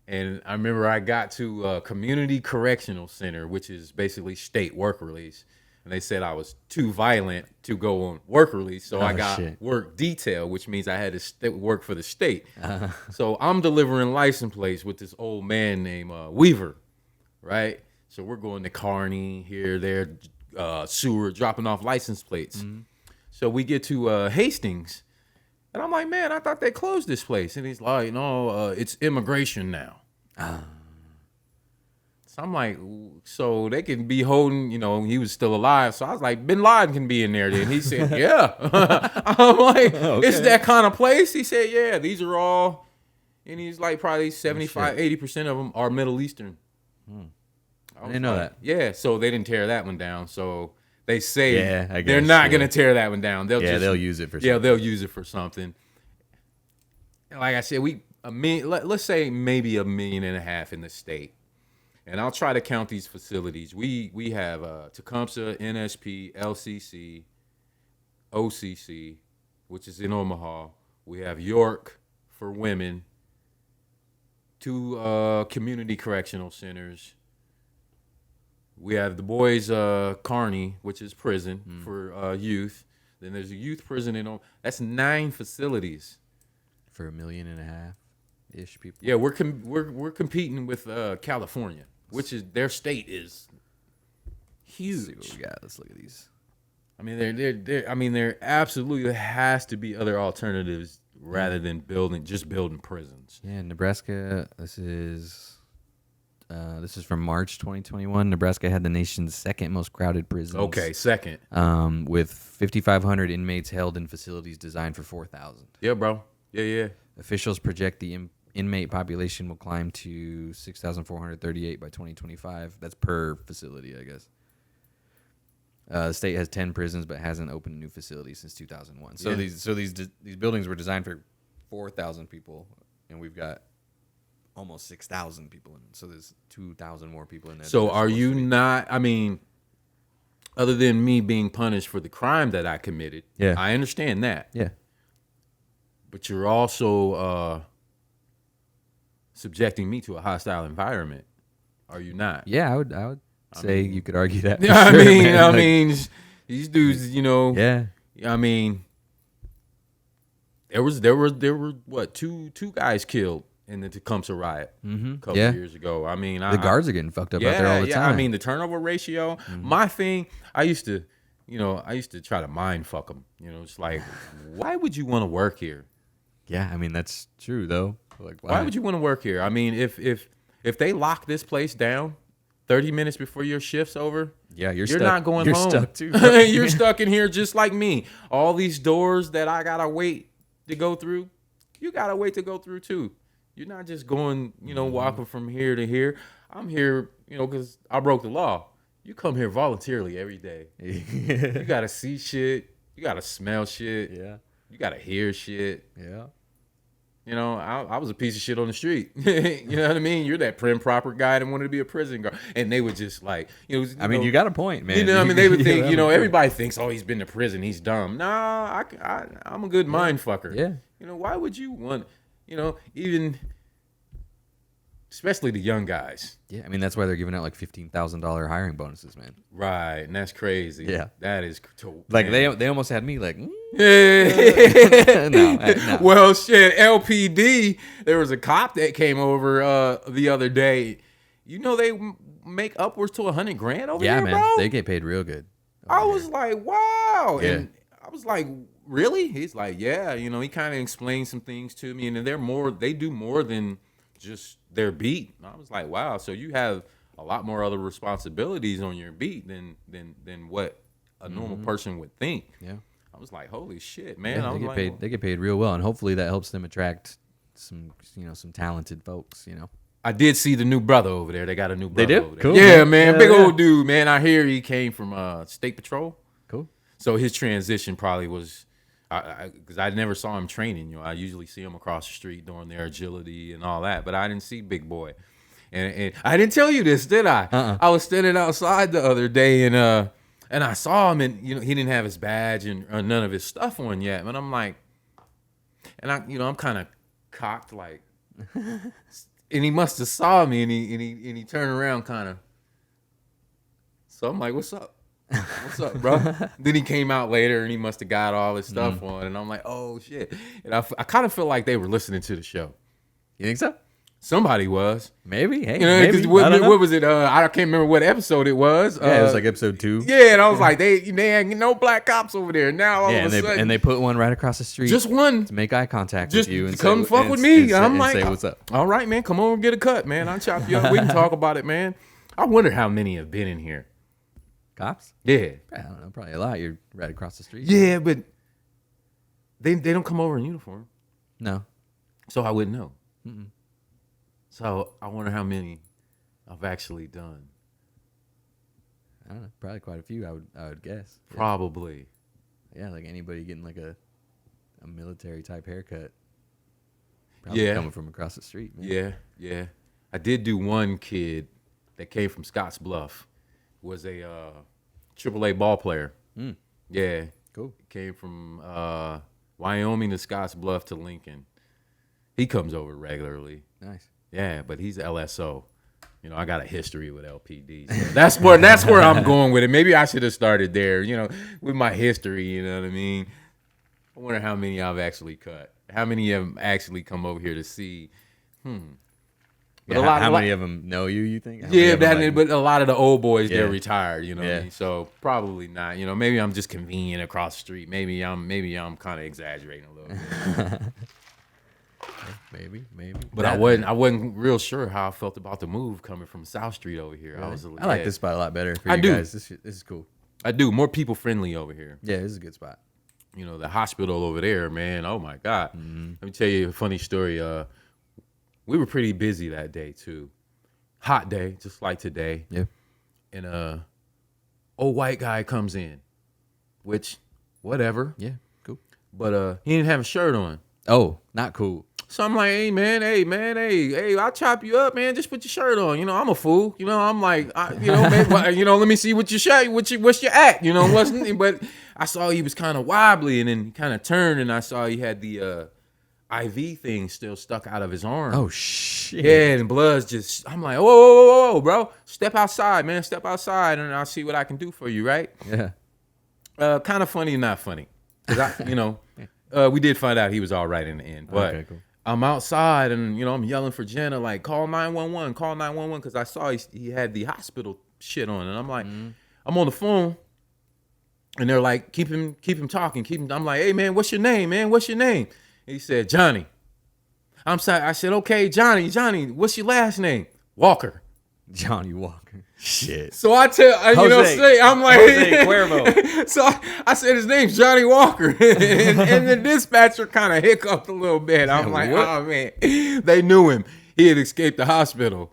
And I remember I got to Community Correctional Center, which is basically state work release. And they said I was too violent to go on work release. So I got work detail, which means I had to work for the state. So I'm delivering license plates with this old man named Weaver, right? So we're going to Kearney, here, there, Seward, dropping off license plates. So we get to Hastings. And I'm like, man, I thought they closed this place. And he's like, no, it's immigration now. So I'm like, so they can be holding, he was still alive. So I was like, Bin Laden can be in there then. He said, yeah. I'm like, it's that kind of place? He said, yeah, these are all, and he's like probably 75, 80% of them are Middle Eastern. I didn't know that. Yeah, so they didn't tear that one down. So they say I guess, they're not going to tear that one down. They'll use it for something. Yeah, they'll use it for something. And like I said, let's say maybe 1.5 million in the state. And I'll try to count these facilities. We have Tecumseh, NSP, LCC, OCC, which is in Omaha. We have York for women. 2 community correctional centers. We have the boys Kearney, which is prison for youth. Then there's a youth prison in Omaha. That's 9 facilities for 1.5 million ish people. Yeah, we're competing with California, which is their state is huge. Let's see what we got. Let's look at these. I mean, there absolutely has to be other alternatives rather than building prisons. Yeah, Nebraska. This is from March 2021. Nebraska had the nation's second most crowded prisons. Okay, second. With 5,500 inmates held in facilities designed for 4,000. Yeah, bro. Yeah. Officials project the inmate population will climb to 6,438 by 2025. That's per facility, I guess. The state has 10 prisons, but hasn't opened a new facility since 2001. So these buildings were designed for 4,000 people, and we've got almost 6,000 people in. So there's 2,000 more people in there. So are you not? I mean, other than me being punished for the crime that I committed, yeah, I understand that. Yeah, but you're also subjecting me to a hostile environment. Are you not? Yeah, I would say you could argue that. Yeah, sure, I mean, these dudes, Yeah. I mean, there were what two guys killed in the Tecumseh riot a couple years ago. I mean, the guards are getting fucked up out there all the time. I mean, the turnover ratio. My thing, I used to try to mind fuck them. It's like, why would you want to work here? Yeah, I mean that's true though. Like, why would you want to work here? I mean, if they lock this place down 30 minutes before your shift's over, yeah, you're not going you're home. Stuck too. You're stuck in here just like me. All these doors that I gotta wait to go through, you gotta wait to go through too. You're not just going, walking from here to here. I'm here, because I broke the law. You come here voluntarily every day. You gotta see shit. You gotta smell shit. Yeah. You gotta hear shit. Yeah. I was a piece of shit on the street. You know what I mean? You're that prim proper guy that wanted to be a prison guard, and they would just like, you got a point, man. They would think, everybody thinks, oh, he's been to prison, he's dumb. Nah, I'm a good mind fucker. Yeah. Why would you want, even, especially the young guys. Yeah, I mean that's why they're giving out like $15,000 hiring bonuses, man. Right, and that's crazy. Yeah, that is like they almost had me like. No. Well, shit. LPD. There was a cop that came over the other day. They make upwards to $100,000 over there, man. Bro? They get paid real good. I was like, wow. Yeah. And I was like, really? He's like, yeah. He kind of explained some things to me, and they do more than just their beat. And I was like, wow. So you have a lot more other responsibilities on your beat than what a normal person would think. Yeah. I was like, holy shit, man. Yeah, they get paid real well, and hopefully that helps them attract some talented folks, I did see the new brother over there. They got a new brother over there. Cool. Yeah, man. Big old dude, man. I hear he came from State Patrol. Cool. So his transition probably was, because I never saw him training. I usually see him across the street doing their agility and all that, but I didn't see Big Boy. And I didn't tell you this, did I? I was standing outside the other day, and I saw him, and he didn't have his badge and none of his stuff on yet. But I'm like, and I'm kind of cocked, like, and he must have saw me, and he turned around, kind of. So I'm like, "What's up? What's up, bro?" Then he came out later, and he must have got all his stuff on, and I'm like, "Oh shit!" And I kind of feel like they were listening to the show. You think so? Somebody was. Maybe. Hey, maybe. What was it? I can't remember what episode it was. Yeah, it was like episode 2. Yeah, and I was like, they ain't no black cops over there. Now all of a sudden. And they put one right across the street. Just one. To make eye contact just with you. And come fuck with me. I'm like, say what's up. All right, man, come over and get a cut, man. I'll chop you up. We can talk about it, man. I wonder how many have been in here. Cops? Yeah. I don't know, probably a lot. You're right across the street. Yeah, but they don't come over in uniform. No. So I wouldn't know. Mm-mm. So I wonder how many I've actually done. I don't know. Probably quite a few, I would guess. Probably. Yeah, like anybody getting like a military type haircut. Probably coming from across the street, man. Yeah. I did do one kid that came from Scotts Bluff. Was a AAA ball player. Mm. Yeah. Cool. Came from Wyoming to Scottsbluff to Lincoln. He comes over regularly. Nice. Yeah, but he's LSO. You know, I got a history with LPD. So that's where I'm going with it. Maybe I should have started there, you know, with my history, you know what I mean? I wonder how many I've actually cut. How many of them actually come over here to see? But Yeah, how many of them know you think? How Yeah, many of them, but a lot of the old boys, they're Yeah. retired, you know what I Yeah. mean? So probably not. You know, maybe I'm just convenient across the street. Maybe I'm kind of exaggerating a little bit. maybe. But I wasn't real sure how I felt about the move coming from South Street over here. Really? I like this spot a lot better for I you do. guys. This is cool. I do. More people friendly over here. Yeah, this is a good spot. You know, the hospital over there, man. Oh my God. Let me tell you a funny story. We were pretty busy that day too. Hot day, just like today. Yeah. And old white guy comes in, which whatever. Yeah, cool. But he didn't have a shirt on. Oh, not cool. So I'm like, hey, I'll chop you up, man. Just put your shirt on. You know, I'm a fool. You know, I'm like, let me see what your shirt, what's your act. You know, but I saw he was kind of wobbly, and then he kind of turned, and I saw he had the IV thing still stuck out of his arm. Oh, shit. Yeah, and blood's just, I'm like, whoa, bro. Step outside, man. Step outside, and I'll see what I can do for you, right? Yeah. Kind of funny, not funny. Because we did find out he was all right in the end. But Okay, cool. I'm outside, and, I'm yelling for Jenna, like, call 911, because I saw he had the hospital shit on. And I'm like, I'm on the phone, and they're like, keep him talking. I'm like, hey, man, what's your name, man? What's your name? He said, Johnny. I'm sorry. I said, okay, Johnny, what's your last name? Walker. Johnny Walker. Shit. So I tell, I'm like, Jose Cuervo. So I said his name's Johnny Walker, and the dispatcher kind of hiccuped a little bit. I'm like, what? oh man, they knew him. He had escaped the hospital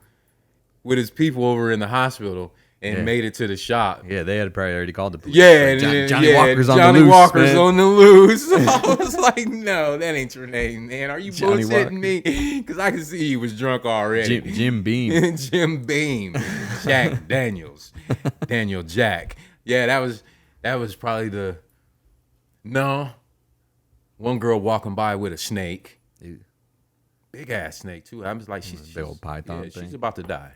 with his people over in the hospital and made it to the shop. Yeah, they had probably already called the police. Yeah, Like, and Johnny Walker's on Johnny the loose. Walker's man. on the loose. I was like, no, that ain't your name, man. Are you Johnny bullshitting Walker. me? Because I could see he was drunk already. Jim Beam. Jim Beam, Jack Daniels, Daniel Jack. Yeah, that was probably one girl walking by with a snake, big ass snake too. I was like, she's the old python thing. She's about to die.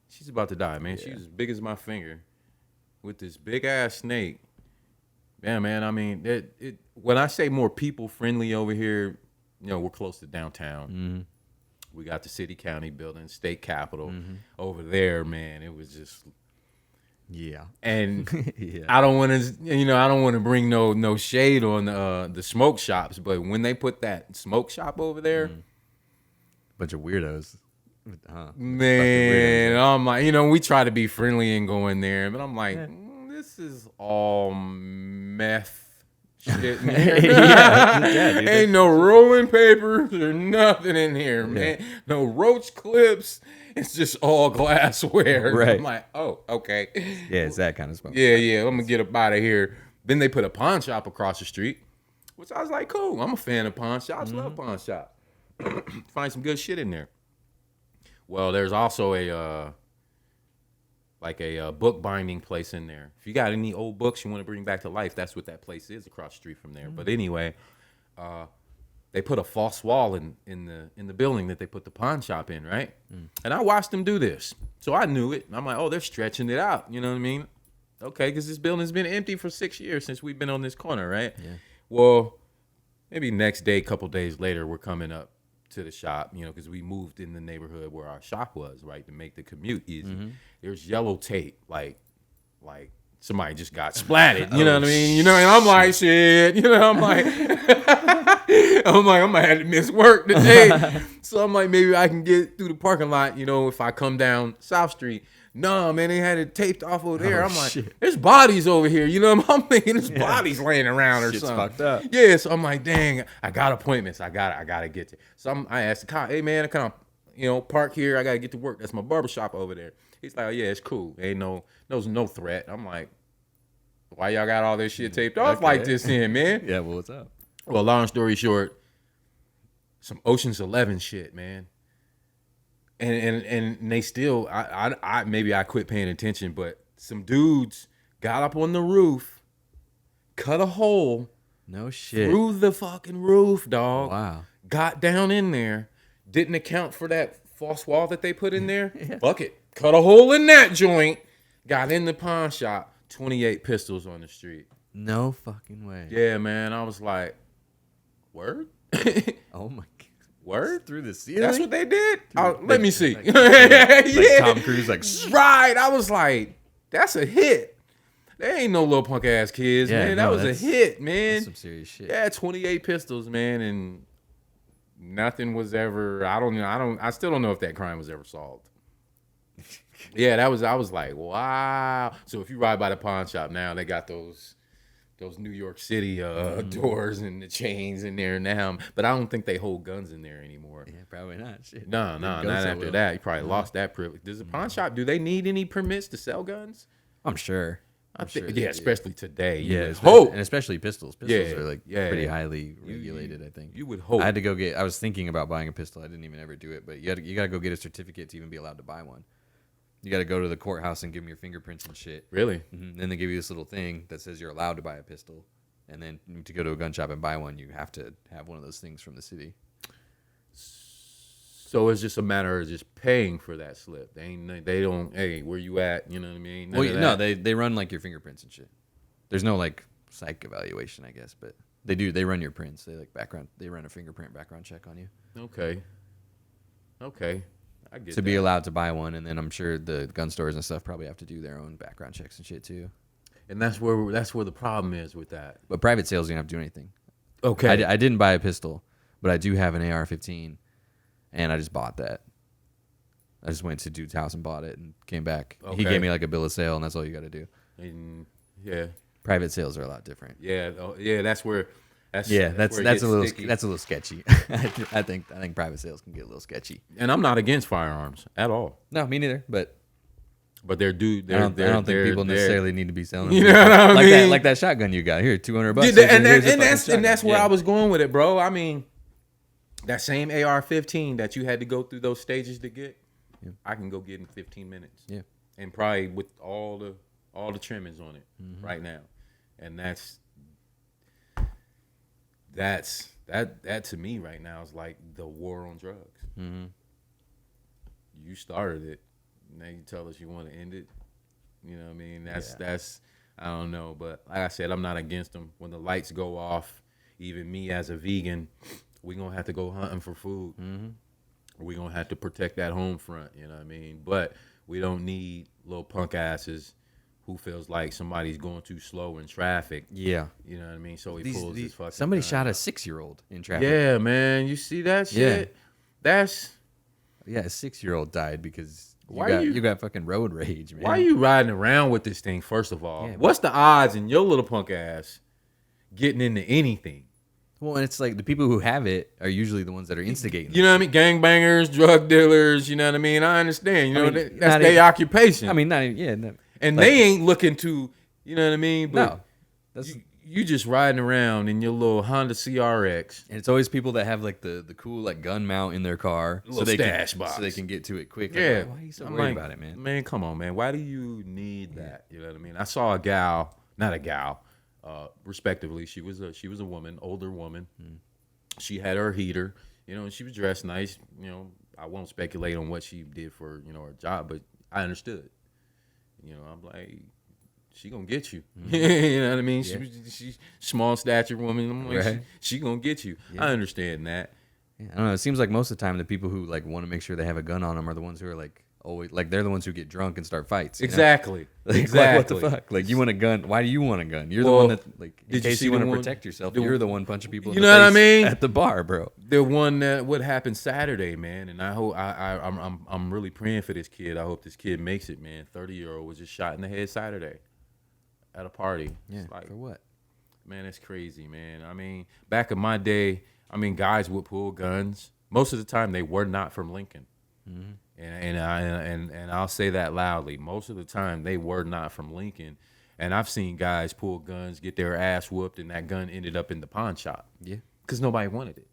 She's about to die, man. She's as big as my finger with this big ass snake. Yeah, man. I mean, when I say more people friendly over here, we're close to downtown. Mm-hmm. We got the city county building, state capitol over there, man. It was just, Yeah. and Yeah. I don't want to bring no shade on the smoke shops, but when they put that smoke shop over there, Bunch of weirdos. man, I'm like, we try to be friendly and go in there, but I'm like, this is all meth shit in here. dude. Ain't no rolling papers or nothing in here, man. No roach clips. It's just all glassware. Right. I'm like, oh, okay. Yeah, it's that kind of smoke. Yeah, I'm gonna get up out of here. Then they put a pawn shop across the street, which I was like, cool. I'm a fan of pawn shops. Love pawn shop. Find some good shit in there. Well, there's also a book binding place in there. If you got any old books you want to bring back to life, that's what that place is across the street from there. But anyway, they put a false wall in the building that they put the pawn shop in, right? And I watched them do this, so I knew it. I'm like, oh, they're stretching it out. You know what I mean? Okay, because this building's been empty for 6 years since we've been on this corner, right? Yeah. Well, maybe next day, couple days later, we're coming up to the shop, because we moved in the neighborhood where our shop was, right, to make the commute easy. There's yellow tape, like somebody just got splatted. You know what I mean? And I'm like, shit. I'm like, I'm gonna have to miss work today. So I'm like, maybe I can get through the parking lot. If I come down South Street. No, man, they had it taped off over there. I'm like, there's bodies over here. I'm thinking there's bodies laying around or Shit's something. fucked up. Yeah, so I'm like, dang, I got appointments. I gotta get to. So I asked the cop, hey man, can I, park here? I gotta get to work. That's my barbershop over there. He's like, oh yeah, it's cool. Ain't no threat. I'm like, why y'all got all this shit taped off like this in, man? Yeah, well, what's up? Well, long story short, some Ocean's 11 shit, man. And they still, I maybe I quit paying attention, but some dudes got up on the roof, cut a hole, No shit. Through the fucking roof, dog. Wow. Got down in there. Didn't account for that false wall that they put in there. Fuck it. Cut a hole in that joint. Got in the pawn shop. 28 pistols on the street. No fucking way. Yeah, man. I was like, word? Oh my god. Word? Through the ceiling? That's what they did? Let me see. Like Yeah. Tom Cruise, like, right. I was like, that's a hit. They ain't no little punk ass kids, Yeah, man. no, That was a hit, man. that's some serious shit. Yeah, 28 pistols, man, and nothing was ever. I still don't know if that crime was ever solved. Yeah, I was like, wow. So if you ride by the pawn shop now, they got those New York City doors and the chains in there now. But I don't think they hold guns in there anymore. Yeah, probably not. Shit. No, not after that. You probably lost that privilege. Does a pawn shop, do they need any permits to sell guns? I'm sure. Yeah, especially today. Yeah, Hope. and especially pistols. Pistols Yeah, are like yeah. pretty highly regulated, I think. You would hope. I had to go get. I was thinking about buying a pistol. I didn't even ever do it, but you got to go get a certificate to even be allowed to buy one. You got to go to the courthouse and give them your fingerprints and shit. Really? Then they give you this little thing that says you're allowed to buy a pistol, and then to go to a gun shop and buy one, you have to have one of those things from the city. So it's just a matter of just paying for that slip. They don't. Hey, where you at? You know what I mean? No, they run like your fingerprints and shit. There's no like psych evaluation, I guess, but they do. They run your prints. They like background. They run a fingerprint background check on you. Okay. I get To that. be allowed to buy one, and then I'm sure the gun stores and stuff probably have to do their own background checks and shit too. And that's where the problem is with that. But private sales, you don't have to do anything. Okay. I didn't buy a pistol, but I do have an AR-15, and I just bought that. I just went to dude's house and bought it and came back. Okay. He gave me like a bill of sale, and that's all you got to do. And, yeah. Private sales are a lot different. Yeah. Yeah. That's where That's where a it little gets sticky. that's a little sketchy. I think private sales can get a little sketchy. And I'm not against firearms at all. No, me neither. But But I I don't think people necessarily need to be selling. You them. know what I like mean? like that shotgun you got here, $200. Yeah, and that's where I was going with it, bro. I mean, that same AR-15 that you had to go through those stages to get, I can go get in 15 minutes. Yeah, and probably with all the trimmings on it right now, and that to me right now is like the war on drugs. You started it, now you tell us you want to end it. You know what I mean? That's I don't know, but like I said, I'm not against them. When the lights go off, even me as a vegan, we gonna have to go hunting for food. We gonna have to protect that home front. You know what I mean? But we don't need little punk asses who feels like somebody's going too slow in traffic. yeah. You know what I mean? So he pulls his fucking Somebody gun shot a out. 6-year-old in traffic. Yeah, man. You see that shit? That's Yeah, a 6-year-old died because Why you got fucking road rage, man. why are you riding around with this thing? First of all, Yeah, what's the odds in your little punk ass getting into anything? Well, and it's like the people who have it are usually the ones that are instigating. You know what I mean? Gangbangers, drug dealers. You know what I mean? I understand. You know mean, that's not their even- occupation. I mean, not even, yeah, no, and like- they ain't looking to. You know what I mean? But no. That's you just riding around in your little Honda CRX. and it's always people that have like the cool like gun mount in their car, Little they stash can, box. so they can get to it quick. Yeah, Like, why are you so I'm worried like, about it, man? Man, come on, man. Why do you need that? You know what I mean? I saw a gal, not a gal, respectively. She was a woman, older woman. She had her heater, you know, and she was dressed nice. You know, I won't speculate on what she did for her job, but I understood. You know, I'm like, she gonna get you. You know what I mean? Yeah. She's small stature woman. I'm like, Right. she gonna get you. Yeah. I understand that. Yeah, I don't know. It seems like most of the time the people who like want to make sure they have a gun on them are the ones who are like always like they're the ones who get drunk and start fights. You know? Exactly. Like, Exactly. what the fuck? Like you want a gun? Why do you want a gun? You're Well, the one that like in did you case see you want the to one- protect yourself. the- You're the one punching people. You in the know what I face mean? At the bar, bro. The one that what happened Saturday, man, and I hope I'm really praying for this kid. I hope this kid makes it, man. 30-year-old was just shot in the head Saturday at a party. Yeah. It's like, For what? man, it's crazy, man. I mean, back in my day, I mean, guys would pull guns. Most of the time, they were not from Lincoln, and I'll say that loudly. Most of the time, they were not from Lincoln, and I've seen guys pull guns, get their ass whooped, and that gun ended up in the pawn shop. Yeah. Because nobody wanted it.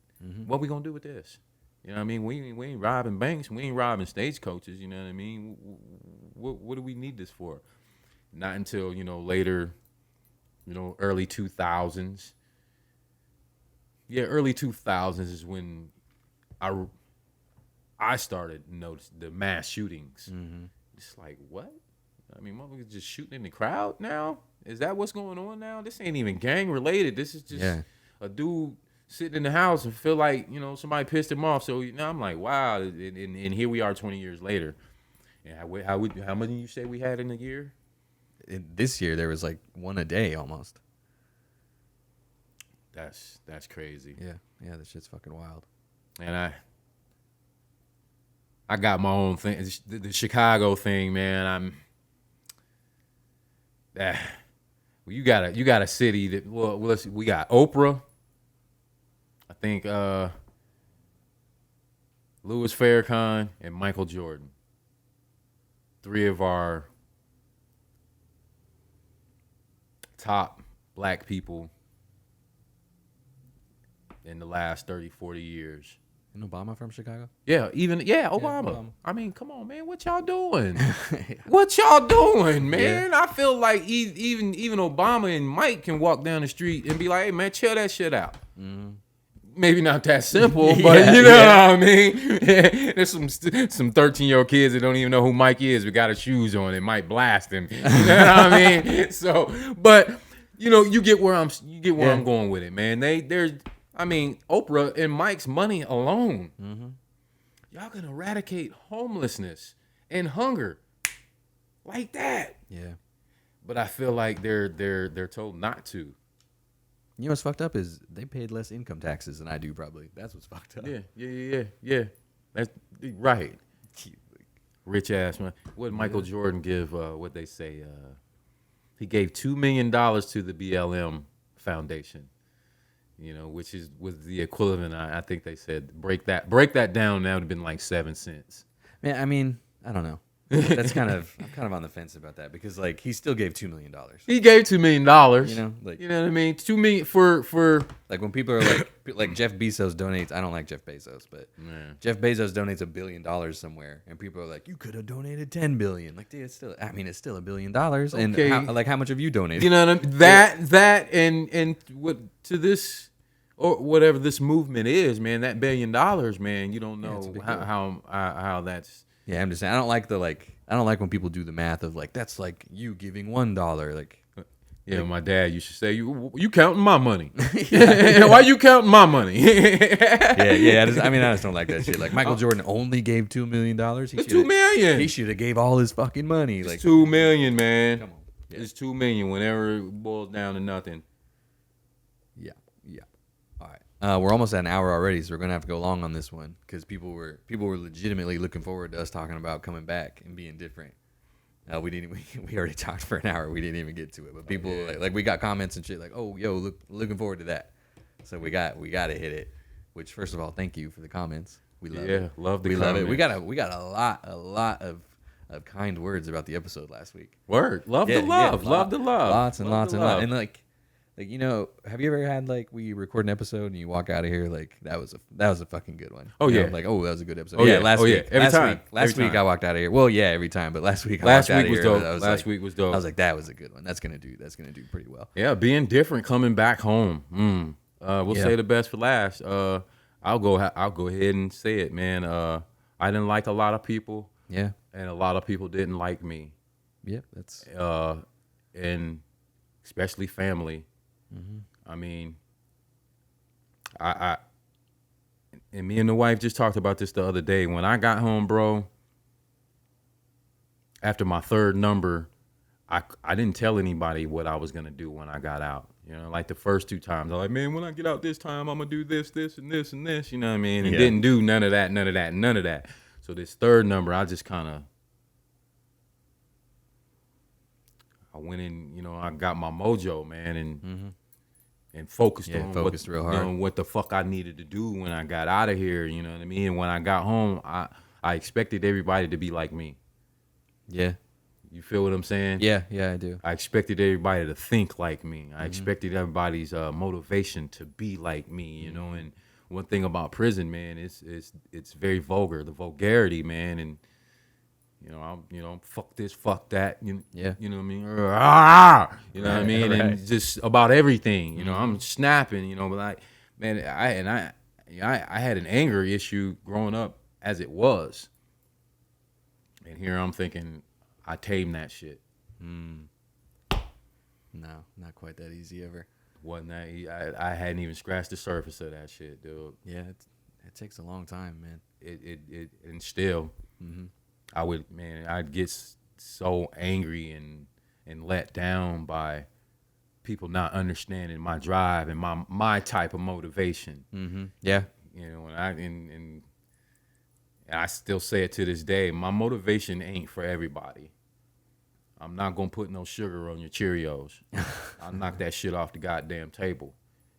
What we gonna do with this? You know what I mean? We ain't robbing banks. We ain't robbing stagecoaches. You know what I mean? What do we need this for? Not until, later, early 2000s. early 2000s is when I started to notice the mass shootings. Mm-hmm. It's like, what? I mean, motherfuckers just shooting in the crowd now? Is that what's going on now? This ain't even gang related. This is just a dude sitting in the house and feel like, somebody pissed him off. So now I'm like, wow. And here we are 20 years later. And how many you say we had in a year? This year there was like one a day almost. That's crazy. Yeah, this shit's fucking wild. And I got my own thing. The Chicago thing, man. You got a city that we got Oprah. I think Louis Farrakhan and Michael Jordan. 3 of our top black people in the last 30, 40 years. Isn't Obama from Chicago? Yeah, Obama. Obama. I mean, come on, man. What y'all doing? What y'all doing, man? Yeah. I feel like even Obama and Mike can walk down the street and be like, hey, man, chill that shit out. Mm-hmm. Maybe not that simple, but you know what I mean? There's some 13-year-old kids that don't even know who Mike is, but got his shoes on and might blast him. You know what I mean? So, but you get where I'm going with it, man. Oprah and Mike's money alone, y'all can eradicate homelessness and hunger like that. Yeah. But I feel like they're told not to. You know what's fucked up is they paid less income taxes than I do, probably. That's what's fucked up. Yeah. That's right. Rich ass man. What did Michael Jordan give? What they say? He gave $2 million to the BLM Foundation. Which was the equivalent. I think they said break that down. That would have been like 7 cents. Man, I mean, I don't know. I'm kind of on the fence about that because like he still gave $2 million. He gave $2 million. You know what I mean? $2 million for like when people are like Jeff Bezos donates. I don't like Jeff Bezos, but Jeff Bezos donates $1 billion somewhere, and people are like, you could have donated $10 billion. Like, dude, it's still $1 billion. Okay. And how much have you donated? You know what I mean? That and what to this or whatever this movement is, man. That $1 billion, man. You don't know how that's. Yeah, I'm just saying. I don't like when people do the math of like that's like you giving $1. Like, my dad used to say, "You counting my money? Why you counting my money?" I just don't like that shit. Like Michael Jordan only gave $2 million. It's $2 million. He should have gave all his fucking money. It's like $2 million, man. Come on, it's $2 million. Whenever it boils down to nothing. Yeah. All right. We're almost at an hour already, so we're gonna have to go long on this one because people were legitimately looking forward to us talking about coming back and being different. We already talked for an hour. We didn't even get to it, but people like we got comments and shit like, oh, yo, looking forward to that. So we got to hit it. Which first of all, thank you for the comments. We love it. Love the we comments. love it. We got a lot of kind words about the episode last week. Word. Love the love. Lots and love lots and lots. And like have you ever had like we record an episode and you walk out of here like that was a fucking good one? Oh yeah. Like that was a good episode. Oh yeah. Last week. Every Week I walked out of here. Well, yeah, every time. But last week was dope. Last week was dope. I was like, that was a good one. That's gonna do pretty well. Yeah, being different, coming back home. We'll say the best for last. I'll go ahead and say it, man. I didn't like a lot of people. Yeah. And a lot of people didn't like me. Yep. That's and especially family. Mm-hmm. I mean, I and me and the wife just talked about this the other day. When I got home, bro, after my third number, I didn't tell anybody what I was gonna do when I got out. Like the first 2 times, I was like, man, when I get out this time, I'm gonna do this, this, and this, and this. You know what I mean? And didn't do none of that. So this third number, I just kind of, I went in, I got my mojo, man, and focused real hard. What the fuck I needed to do when I got out of here. You know what I mean? And when I got home, I expected everybody to be like me. Yeah. You feel what I'm saying? Yeah, I do. I expected everybody to think like me. I expected everybody's motivation to be like me, And one thing about prison, man, it's very vulgar. The vulgarity, man, and I'm fuck this, fuck that. You know what I mean? You know what I mean? Right. And just about everything. I'm snapping. But like, man, I had an anger issue growing up as it was, and here I'm thinking I tamed that shit. No, not quite that easy ever. Wasn't that I hadn't even scratched the surface of that shit, dude. Yeah, it takes a long time, man. It and still, I'd get so angry and let down by people not understanding my drive and my type of motivation. Yeah. You know, and I still say it to this day. My motivation ain't for everybody. I'm not gonna put no sugar on your Cheerios. I'll knock that shit off the goddamn table.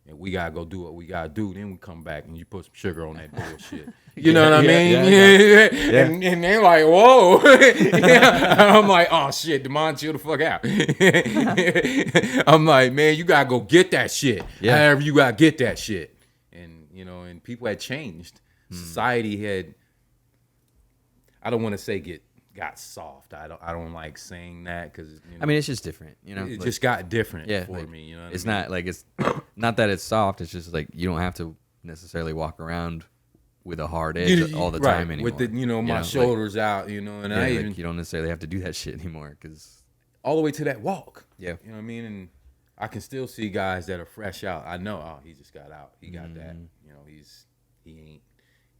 And we gotta go do what we gotta do. Then we come back and you put some sugar on that bullshit. You know what I mean? Yeah. And they're like, whoa. I'm like, oh shit, Demond, chill the fuck out. I'm like, man, you gotta go get that shit. Yeah. However you gotta get that shit. And you know, and people had changed. Society had, I don't want to say got soft. I don't like saying that because I mean, it's just different, you know. it Like, just got different for like, me. You know, it's not like it's not that it's soft. It's just like you don't have to necessarily walk around with a hard edge all the time anymore. With the my shoulders out, and I even you don't necessarily have to do that shit anymore because all the way to that walk. Yeah, you know what I mean. And I can still see guys that are fresh out. I know, oh, he just got out. He got that. You know, he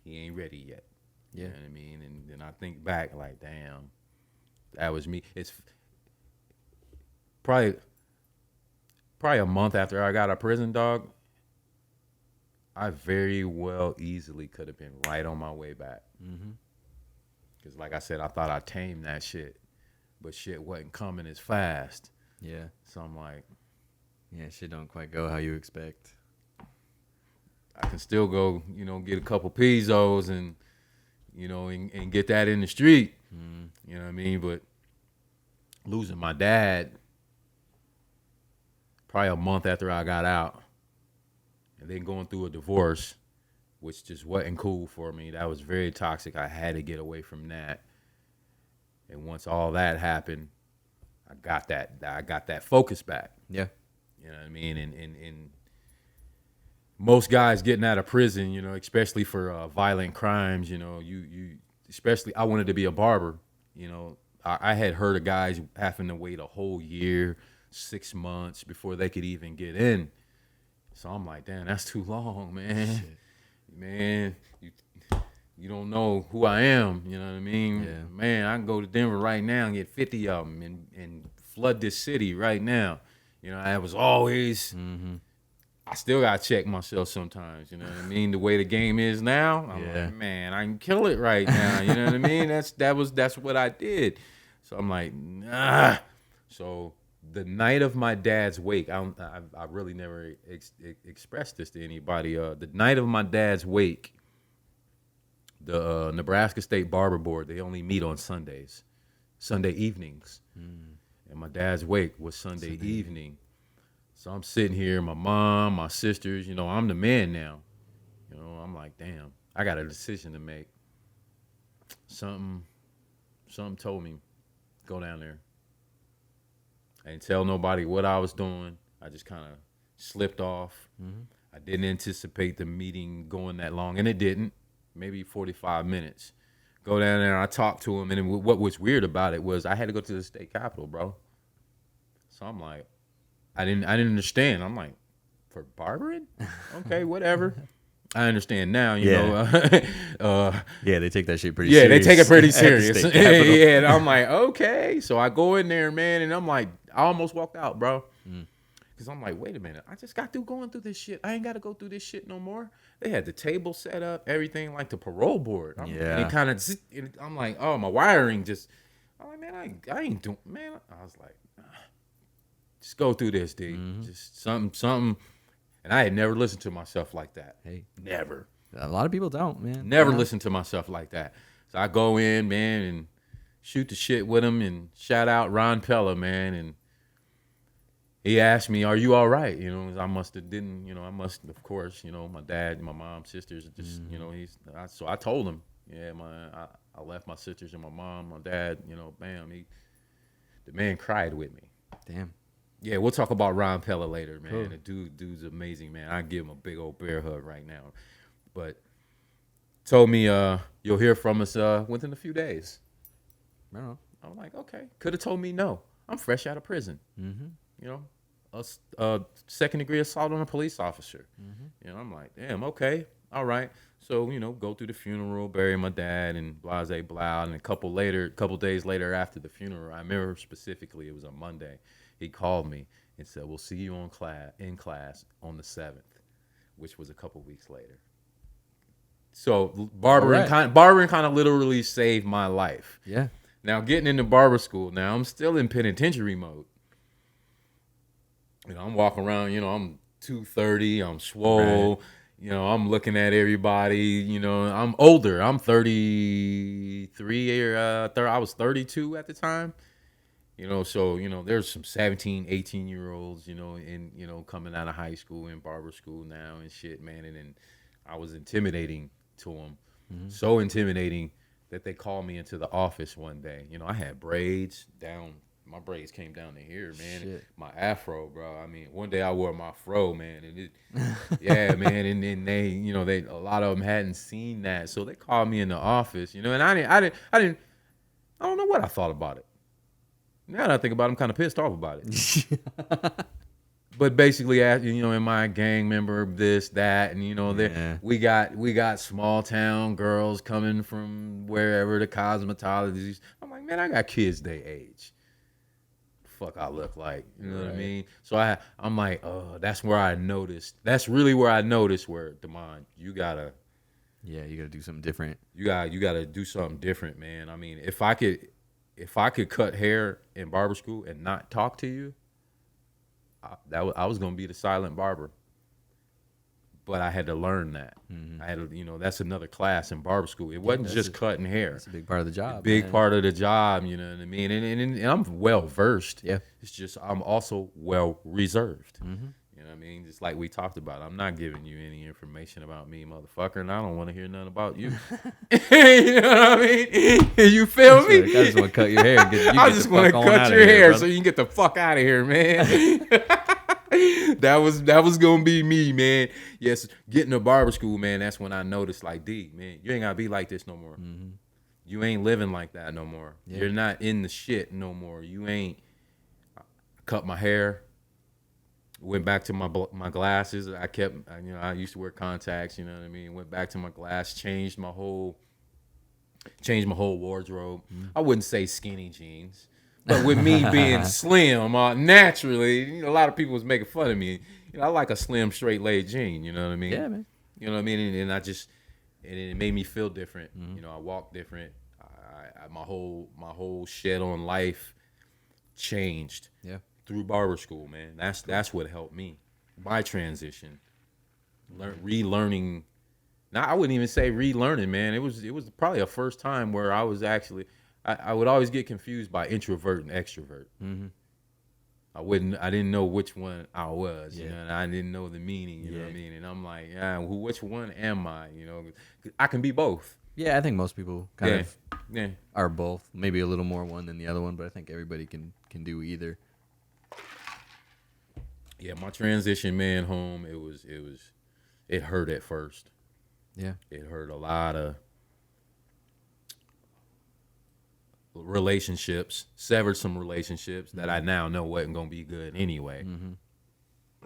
ain't ready yet. Yeah. You know what I mean? And then I think back like, damn, that was me. It's probably a month after I got out of prison, dog. I very well easily could have been right on my way back. Because like I said, I thought I tamed that shit. But shit wasn't coming as fast. Yeah. So I'm like, yeah, shit don't quite go how you expect. I can still go, get a couple pesos and and get that in the street. You know what I mean? But losing my dad probably a month after I got out, and then going through a divorce, which just wasn't cool for me. That was very toxic. I had to get away from that. And once all that happened, I got that focus back. Yeah. You know what I mean? And most guys getting out of prison, especially for violent crimes, you especially, I wanted to be a barber. I had heard of guys having to wait a whole year, 6 months before they could even get in. So I'm like, damn, that's too long, man. Shit. Man, you don't know who I am. You know what I mean? Yeah. Man, I can go to Denver right now and get 50 of them and flood this city right now. I was always... I still gotta check myself sometimes, you know what I mean? The way the game is now, I'm like, man, I can kill it right now. You know what I mean? That's what I did. So I'm like, nah. So the night of my dad's wake, I really never expressed this to anybody. The night of my dad's wake, the Nebraska State Barber Board, they only meet on Sunday evenings, and my dad's wake was Sunday evening. So I'm sitting here, my mom, my sisters, I'm the man now. I'm like, damn, I got a decision to make. Something told me, go down there. I didn't tell nobody what I was doing. I just kind of slipped off. I didn't anticipate the meeting going that long, and it didn't. Maybe 45 minutes. Go down there, and I talked to him, and what was weird about it was I had to go to the state capitol, bro. So I'm like, I didn't understand. I'm like, for barbering? Okay, whatever. I understand now, you know. Yeah, they take that shit pretty serious. Yeah, they take it pretty serious. Yeah, and I'm like, okay. So I go in there, man, and I'm like, I almost walked out, bro. Because I'm like, wait a minute. I just got through going through this shit. I ain't got to go through this shit no more. They had the table set up, everything like the parole board. And it kind of, I'm like, oh, my wiring just, I'm like, man, I ain't doing, man. I was like, just go through this, dude. Just something. And I had never listened to myself like that. Hey, never. A lot of people don't, man. Never listened to myself like that. So I go in, man, and shoot the shit with him and shout out Ron Pella, man. And he asked me, are you all right? I must have didn't, of course, my dad, my mom, sisters, just, so I told him, I left my sisters and my mom, my dad, bam, the man cried with me. Damn. Yeah, we'll talk about Ron Pella later, man. Cool. The dude's amazing, man. I give him a big old bear hug right now. But told me you'll hear from us within a few days. I don't know. I'm like, okay. Could have told me no. I'm fresh out of prison. Mm-hmm. You know, a second degree assault on a police officer. Mm-hmm. You know, I'm like, damn, okay, all right. So, go through the funeral, bury my dad, and blase blah. And a couple days later after the funeral, I remember specifically it was a Monday. He called me and said, "We'll see you in class on the 7th," which was a couple weeks later. So barbering kind of literally saved my life. Yeah. Now getting into barber school, now I'm still in penitentiary mode. I'm walking around, I'm 230, I'm swole, right. I'm looking at everybody, I'm older. I'm 33 or I was 32 at the time. So, there's some 17, 18-year-olds, coming out of high school and barber school now and shit, man. And then I was intimidating to them. Mm-hmm. So intimidating that they called me into the office one day. I had braids down. My braids came down to here, man. Shit. My afro, bro. I mean, one day I wore my fro, man, and yeah, man. And then they, a lot of them hadn't seen that, so they called me in the office, and I don't know what I thought about it. Now that I think about it, I'm kind of pissed off about it. But basically, am I a gang member? This, that, and we got small town girls coming from wherever, the cosmetologists. I'm like, man, I got kids they age. Fuck, I look like, you know what I mean? So I'm like, oh, that's where I noticed. That's really where I noticed where, Damon, you gotta do something different. You gotta do something different, man. I mean, if I could cut hair in barber school and not talk to you, I was gonna be the silent barber. But I had to learn that. Mm-hmm. I had to, that's another class in barber school. It wasn't just cutting hair. That's a big part of the job. Part of the job, you know what I mean? And I'm well versed. Yeah. It's just I'm also well reserved. Mm-hmm. You know what I mean? Just like we talked about. I'm not giving you any information about me, motherfucker, and I don't want to hear nothing about you. You know what I mean? You feel me? I just want to cut your hair. I just want to cut your hair so you can get the fuck out of here, man. That was gonna be me, man. Yes, getting to barber school, man. That's when I noticed, like, D, man, you ain't gotta be like this no more. Mm-hmm. You ain't living like that no more. Yeah. You're not in the shit no more. You ain't. Cut my hair. Went back to my glasses. I used to wear contacts. You know what I mean. Went back to my glass. Changed my whole wardrobe. Mm-hmm. I wouldn't say skinny jeans. But with me being slim, naturally, a lot of people was making fun of me. I like a slim, straight-laid jean. You know what I mean? Yeah, man. You know what I mean? And it made me feel different. Mm-hmm. I walked different. My whole shed on life changed. Yeah. Through barber school, man. That's what helped me. My transition, relearning. Now I wouldn't even say relearning, man. It was probably a first time where I was actually. I would always get confused by introvert and extrovert. Mm-hmm. I didn't know which one I was, and I didn't know the meaning, you know what I mean? And I'm like, which one am I? I can be both. Yeah, I think most people kind of are both. Maybe a little more one than the other one, but I think everybody can do either. Yeah, my transition, man, home, it hurt at first. Yeah. It hurt a lot of relationships, severed some relationships that I now know wasn't going to be good anyway. Mm-hmm.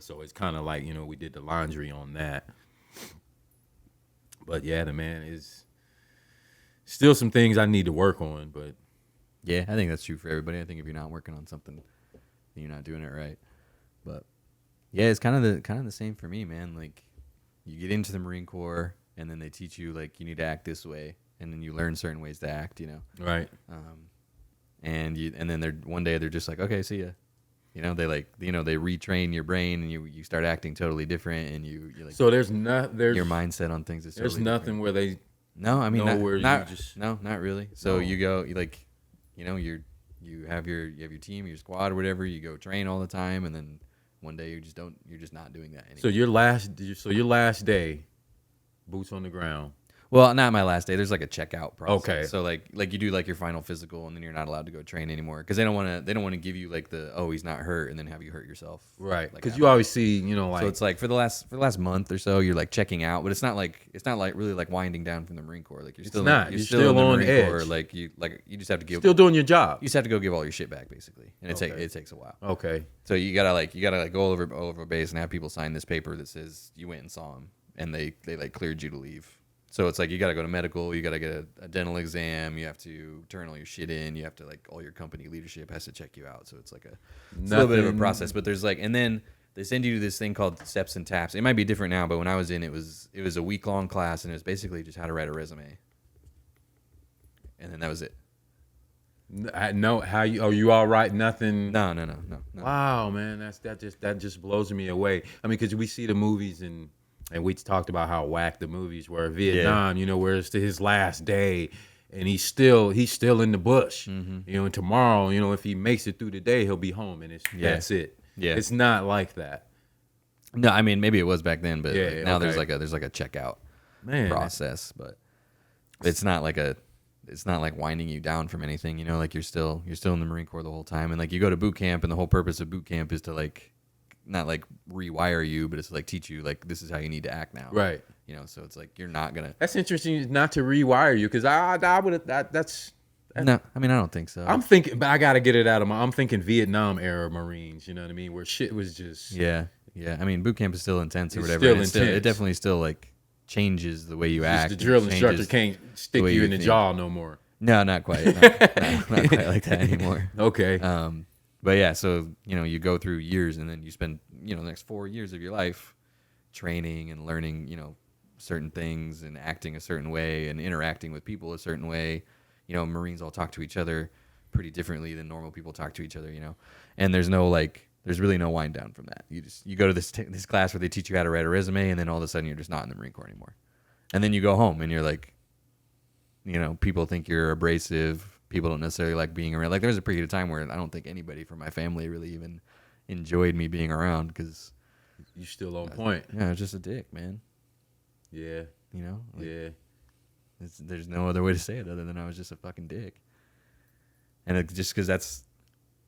So it's kind of like, we did the laundry on that. But yeah, man, is still some things I need to work on, but. Yeah, I think that's true for everybody. I think if you're not working on something, then you're not doing it right. But yeah, it's kind of the same for me, man. Like, you get into the Marine Corps, and then they teach you, like, you need to act this way, and then you learn certain ways to act, Right. And then one day they're just like, okay, see ya. They retrain your brain, and you start acting totally different, and you like. So there's your mindset on things is totally there's nothing different. Where they. No, I mean No, not really. So you go you have your team, your squad, or whatever. You go train all the time, and then one day you're just not doing that anymore. So your last day, boots on the ground. Well, not my last day. There's like a checkout process. Okay. So like you do like your final physical, and then you're not allowed to go train anymore because they don't want to give you like the he's not hurt and then have you hurt yourself. Right. Like, Because you always see, like, so it's like for the last month or so you're like checking out, but it's not like really like winding down from the Marine Corps. Like you're still You're in the on Marine edge. Corps. Like you just have to give still doing your job. you just have to go give all your shit back basically, and Okay. it takes a while. Okay. So you gotta go over base and have people sign this paper that says you went and saw him and they like cleared you to leave. So it's like you got to go to medical, you got to get a dental exam, you have to turn all your shit in, you have to like all your company leadership has to check you out. So it's like a little bit of a process, but there's like, and then they send you to this thing called steps and taps. It might be different now, but when I was in, it was a week-long class, and it was basically just how to write a resume, and then that was it. No, how you? Oh, you all right? Nothing. No. Wow, man, that just blows me away. I mean, because we see the movies and we talked about how whack the movies were. Vietnam, where it's to his last day, and he's still in the bush. Mm-hmm. And tomorrow, if he makes it through the day, he'll be home, and that's it. Yeah, it's not like that. No, I mean maybe it was back then, but now okay. there's like a checkout process, but it's not like winding you down from anything. Like you're still in the Marine Corps the whole time, and like you go to boot camp, and the whole purpose of boot camp is to like not like rewire you, but it's to like teach you like this is how you need to act now. Right. So it's like you're not gonna. That's interesting, not to rewire you, because I would have that's. No, I mean I don't think so. I'm thinking, but I gotta get it out of I'm thinking Vietnam era Marines. You know what I mean? Where shit was just. Yeah. I mean boot camp is still intense or It's whatever. still intense. It definitely still like changes the way you act. The drill instructor changes can't stick way you you in the think. jaw no more. No, not quite. Not quite like that anymore. Okay. But yeah, so you go through years, and then you spend the next 4 years of your life training and learning certain things and acting a certain way and interacting with people a certain way. Marines all talk to each other pretty differently than normal people talk to each other. And there's really no wind down from that. You go to this class where they teach you how to write a resume, and then all of a sudden you're just not in the Marine Corps anymore. And then you go home and you're like, people think you're abrasive. People don't necessarily like being around. Like there was a period of time where I don't think anybody from my family really even enjoyed me being around because you still on point. Yeah, I was just a dick, man. Yeah. Yeah. There's no other way to say it other than I was just a fucking dick. And it's just because that's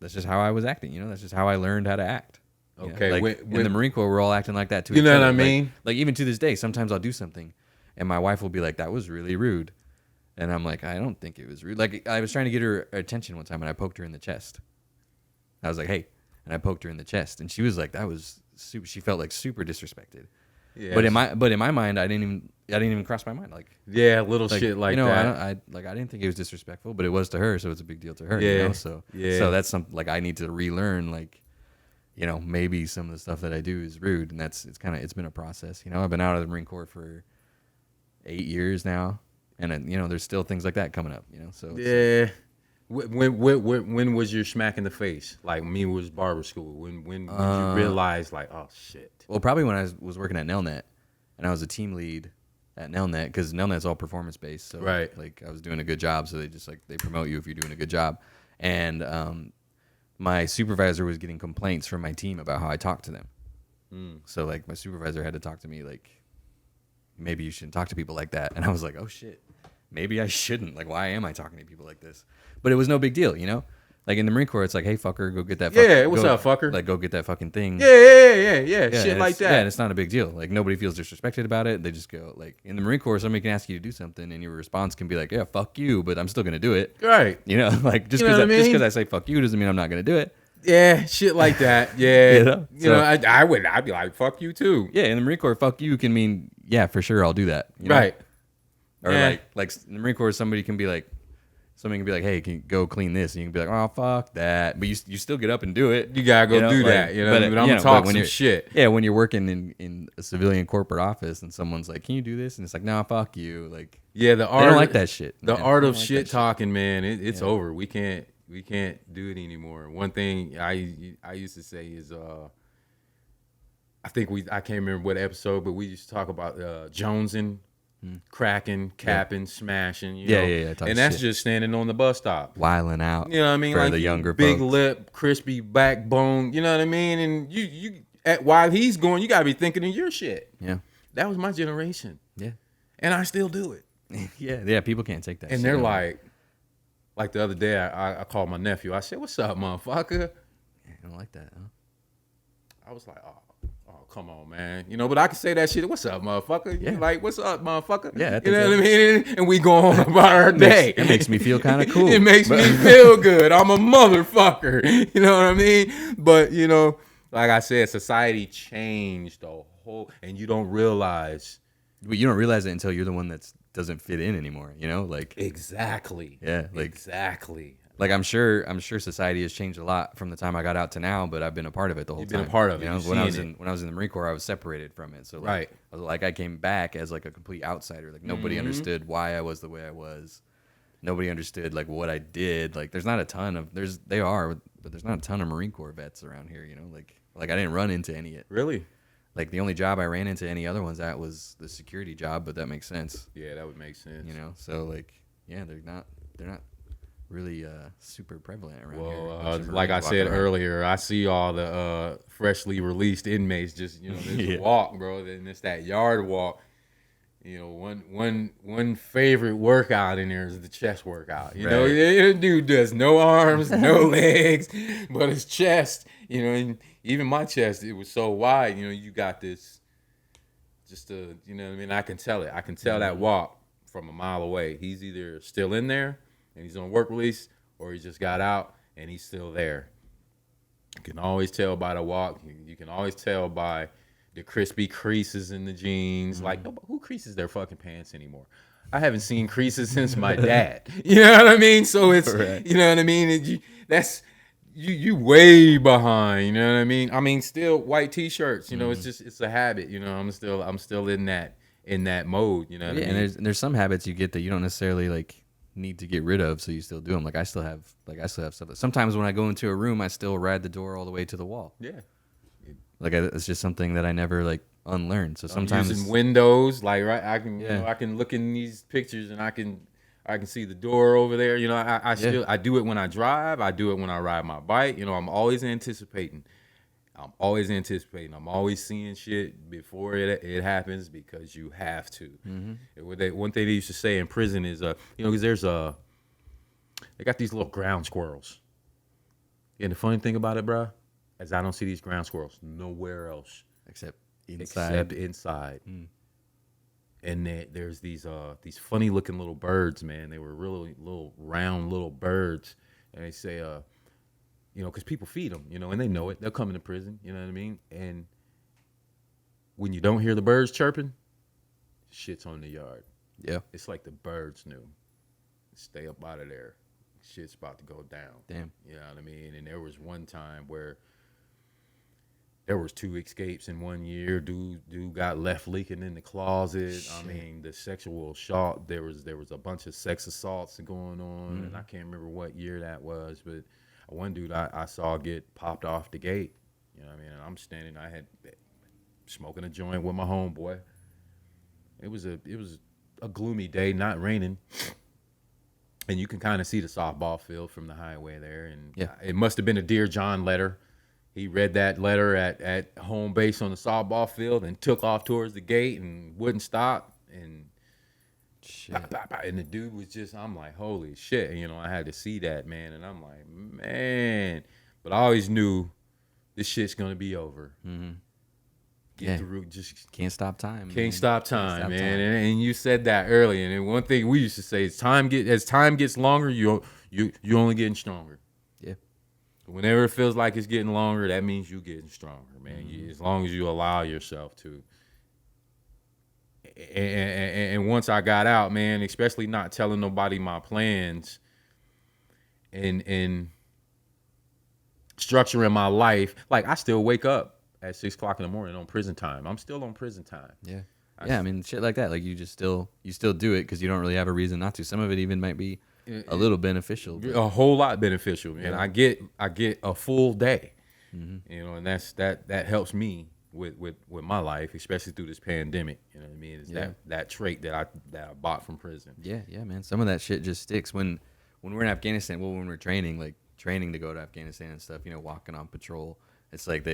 just how I was acting. That's just how I learned how to act. Okay. In the Marine Corps, we're all acting like that too. You know what I mean? Like even to this day, sometimes I'll do something, and my wife will be like, "That was really rude." And I'm like, I don't think it was rude. Like, I was trying to get her attention one time, and I poked her in the chest. I was like, hey. And I poked her in the chest. And she was like, she felt like super disrespected. Yeah. But in my mind, I didn't even cross my mind. Like, yeah, little shit like that. I didn't think it was disrespectful, but it was to her, so it's a big deal to her. Yeah. So that's something like I need to relearn. Like, maybe some of the stuff that I do is rude, and it's been a process. I've been out of the Marine Corps for 8 years now. And there's still things like that coming up, So yeah. When was your smack in the face? Like me was barber school. When did you realize like, oh shit? Well, probably when I was working at Nelnet, and I was a team lead at Nelnet because Nelnet's all performance based. So right. Like I was doing a good job, so they just they promote you if you're doing a good job. And my supervisor was getting complaints from my team about how I talked to them. So like my supervisor had to talk to me like, maybe you shouldn't talk to people like that. And I was like, oh shit, maybe I shouldn't. Like, why am I talking to people like this? But it was no big deal, Like in the Marine Corps, it's like, hey, fucker, go get that. Yeah, what's up, fucker? Like, go get that fucking thing. Yeah. Shit like that. Yeah, and it's not a big deal. Like nobody feels disrespected about it. They just go like, in the Marine Corps, somebody can ask you to do something, and your response can be like, yeah, fuck you, but I'm still gonna do it. Right. Like just because I say fuck you doesn't mean I'm not gonna do it. Yeah, shit like that. Yeah. I'd be like, fuck you too. Yeah, in the Marine Corps, fuck you can mean, yeah, for sure, I'll do that. Right. Or like in the Marine Corps, somebody can be like, hey, can you go clean this? And you can be like, oh, fuck that. But you still get up and do it. You gotta go do that. But I'm gonna talk some shit. Yeah, when you're working in a civilian corporate office and someone's like, can you do this? And it's like, no, fuck you. Like, yeah, they don't like that shit. The art of shit talking, man, it's over. We can't do it anymore. One thing I used to say is I can't remember what episode, but we used to talk about jonesing, cracking, capping, smashing. You know? And that's just standing on the bus stop, wiling out. You know what I mean? For like the younger big folks. lip, crispy backbone. You know what I mean? And you while he's going, you gotta be thinking of your shit. Yeah, that was my generation. Yeah, and I still do it. Yeah. People can't take that. And shit they're no more. like the other day, I called my nephew. I said, "What's up, motherfucker?" Yeah, I don't like that. Huh? I was like, "Oh, come on, man." But I can say that shit. "What's up, motherfucker?" Yeah. Like, "What's up, motherfucker?" Yeah, I You know think what I mean? And we go on about our day. It makes me feel kind of cool. It makes me feel good. I'm a motherfucker. You know what I mean? But like I said, society changed the whole, and you don't realize. But you don't realize it until you're the one that doesn't fit in anymore. Like Exactly. yeah, exactly. Like I'm sure society has changed a lot from the time I got out to now, but I've been a part of it the whole You've time. been a part of it. When I was in the Marine Corps, I was separated from it. So Right. I came back as like a complete outsider. Like nobody understood why I was the way I was. Nobody understood like what I did. Like there's not a ton of but there's not a ton of Marine Corps vets around here. Like I didn't run into any yet. Really? Like the only job I ran into any other ones at was the security job, but that makes sense. Yeah, that would make sense. So like yeah, they're not really super prevalent around here. Well, like I said earlier, I see all the freshly released inmates just there's a walk, bro. And it's that yard walk. One favorite workout in there is the chest workout. The dude does no arms, no legs, but his chest. And even my chest, it was so wide. You got this, just I mean, I can tell it. I can tell that walk from a mile away. He's either still in there and he's on work release, or he just got out and he's still there. You can always tell by the walk. You can always tell by the crispy creases in the jeans. Like, who creases their fucking pants anymore? I haven't seen creases since my dad. You know what I mean? So it's, Correct. You know what I mean? You way behind. You know what I mean? I mean, still white t-shirts. It's a habit. I'm still in that mode. You know what I mean? And there's some habits you get that you don't necessarily like need to get rid of, so you still do them. Like I still have stuff. Sometimes when I go into a room, I still ride the door all the way to the wall. Yeah. Like it's just something that I never like unlearned. So sometimes I'm using windows, like right, I can I can look in these pictures and I can see the door over there. I do it when I drive. I do it when I ride my bike. I'm always anticipating. I'm always seeing shit before it happens because you have to. One thing they used to say in prison is because they got these little ground squirrels. And the funny thing about it, bro, is I don't see these ground squirrels nowhere else except inside. And there's these funny looking little birds, man. They were really little round little birds, and they say because people feed them, and they know it. They'll come into prison, you know what I mean? And when you don't hear the birds chirping, shit's on the yard. Yeah. It's like the birds knew. Stay up out of there. Shit's about to go down. Damn. You know what I mean? And there was one time where there was 2 escapes in 1 year. Dude got left leaking in the closet. Shit. I mean, the sexual assault. There was a bunch of sex assaults going on, and I can't remember what year that was, but one dude I saw get popped off the gate. You know what I mean? And I'm standing. I had smoking a joint with my homeboy. It was a gloomy day, not raining. And you can kind of see the softball field from the highway there. And it must have been a Dear John letter. He read that letter at home base on the softball field and took off towards the gate and wouldn't stop. And shit. And the dude was just, I'm like, holy shit. And, I had to see that, man. And I'm like, man. But I always knew this shit's going to be over. Mm-hmm. Get through, just can't stop time. Can't stop time, man. And you said that earlier. And one thing we used to say is as time gets longer, you only getting stronger. Yeah. Whenever it feels like it's getting longer, that means you getting stronger, man. As long as you allow yourself to. And once I got out, man, especially not telling nobody my plans and structuring my life, like I still wake up at 6 o'clock in the morning on prison time. I'm still on prison time. Yeah. I mean, shit like that. Like you still do it because you don't really have a reason not to. Some of it even might be a little beneficial. But. A whole lot beneficial, man. Yeah. I get a full day, and that helps me with my life, especially through this pandemic. You know what I mean? It's that trait that I bought from prison. Yeah, man. Some of that shit just sticks when we're in Afghanistan. Well, when we're training to go to Afghanistan and stuff. Walking on patrol. It's like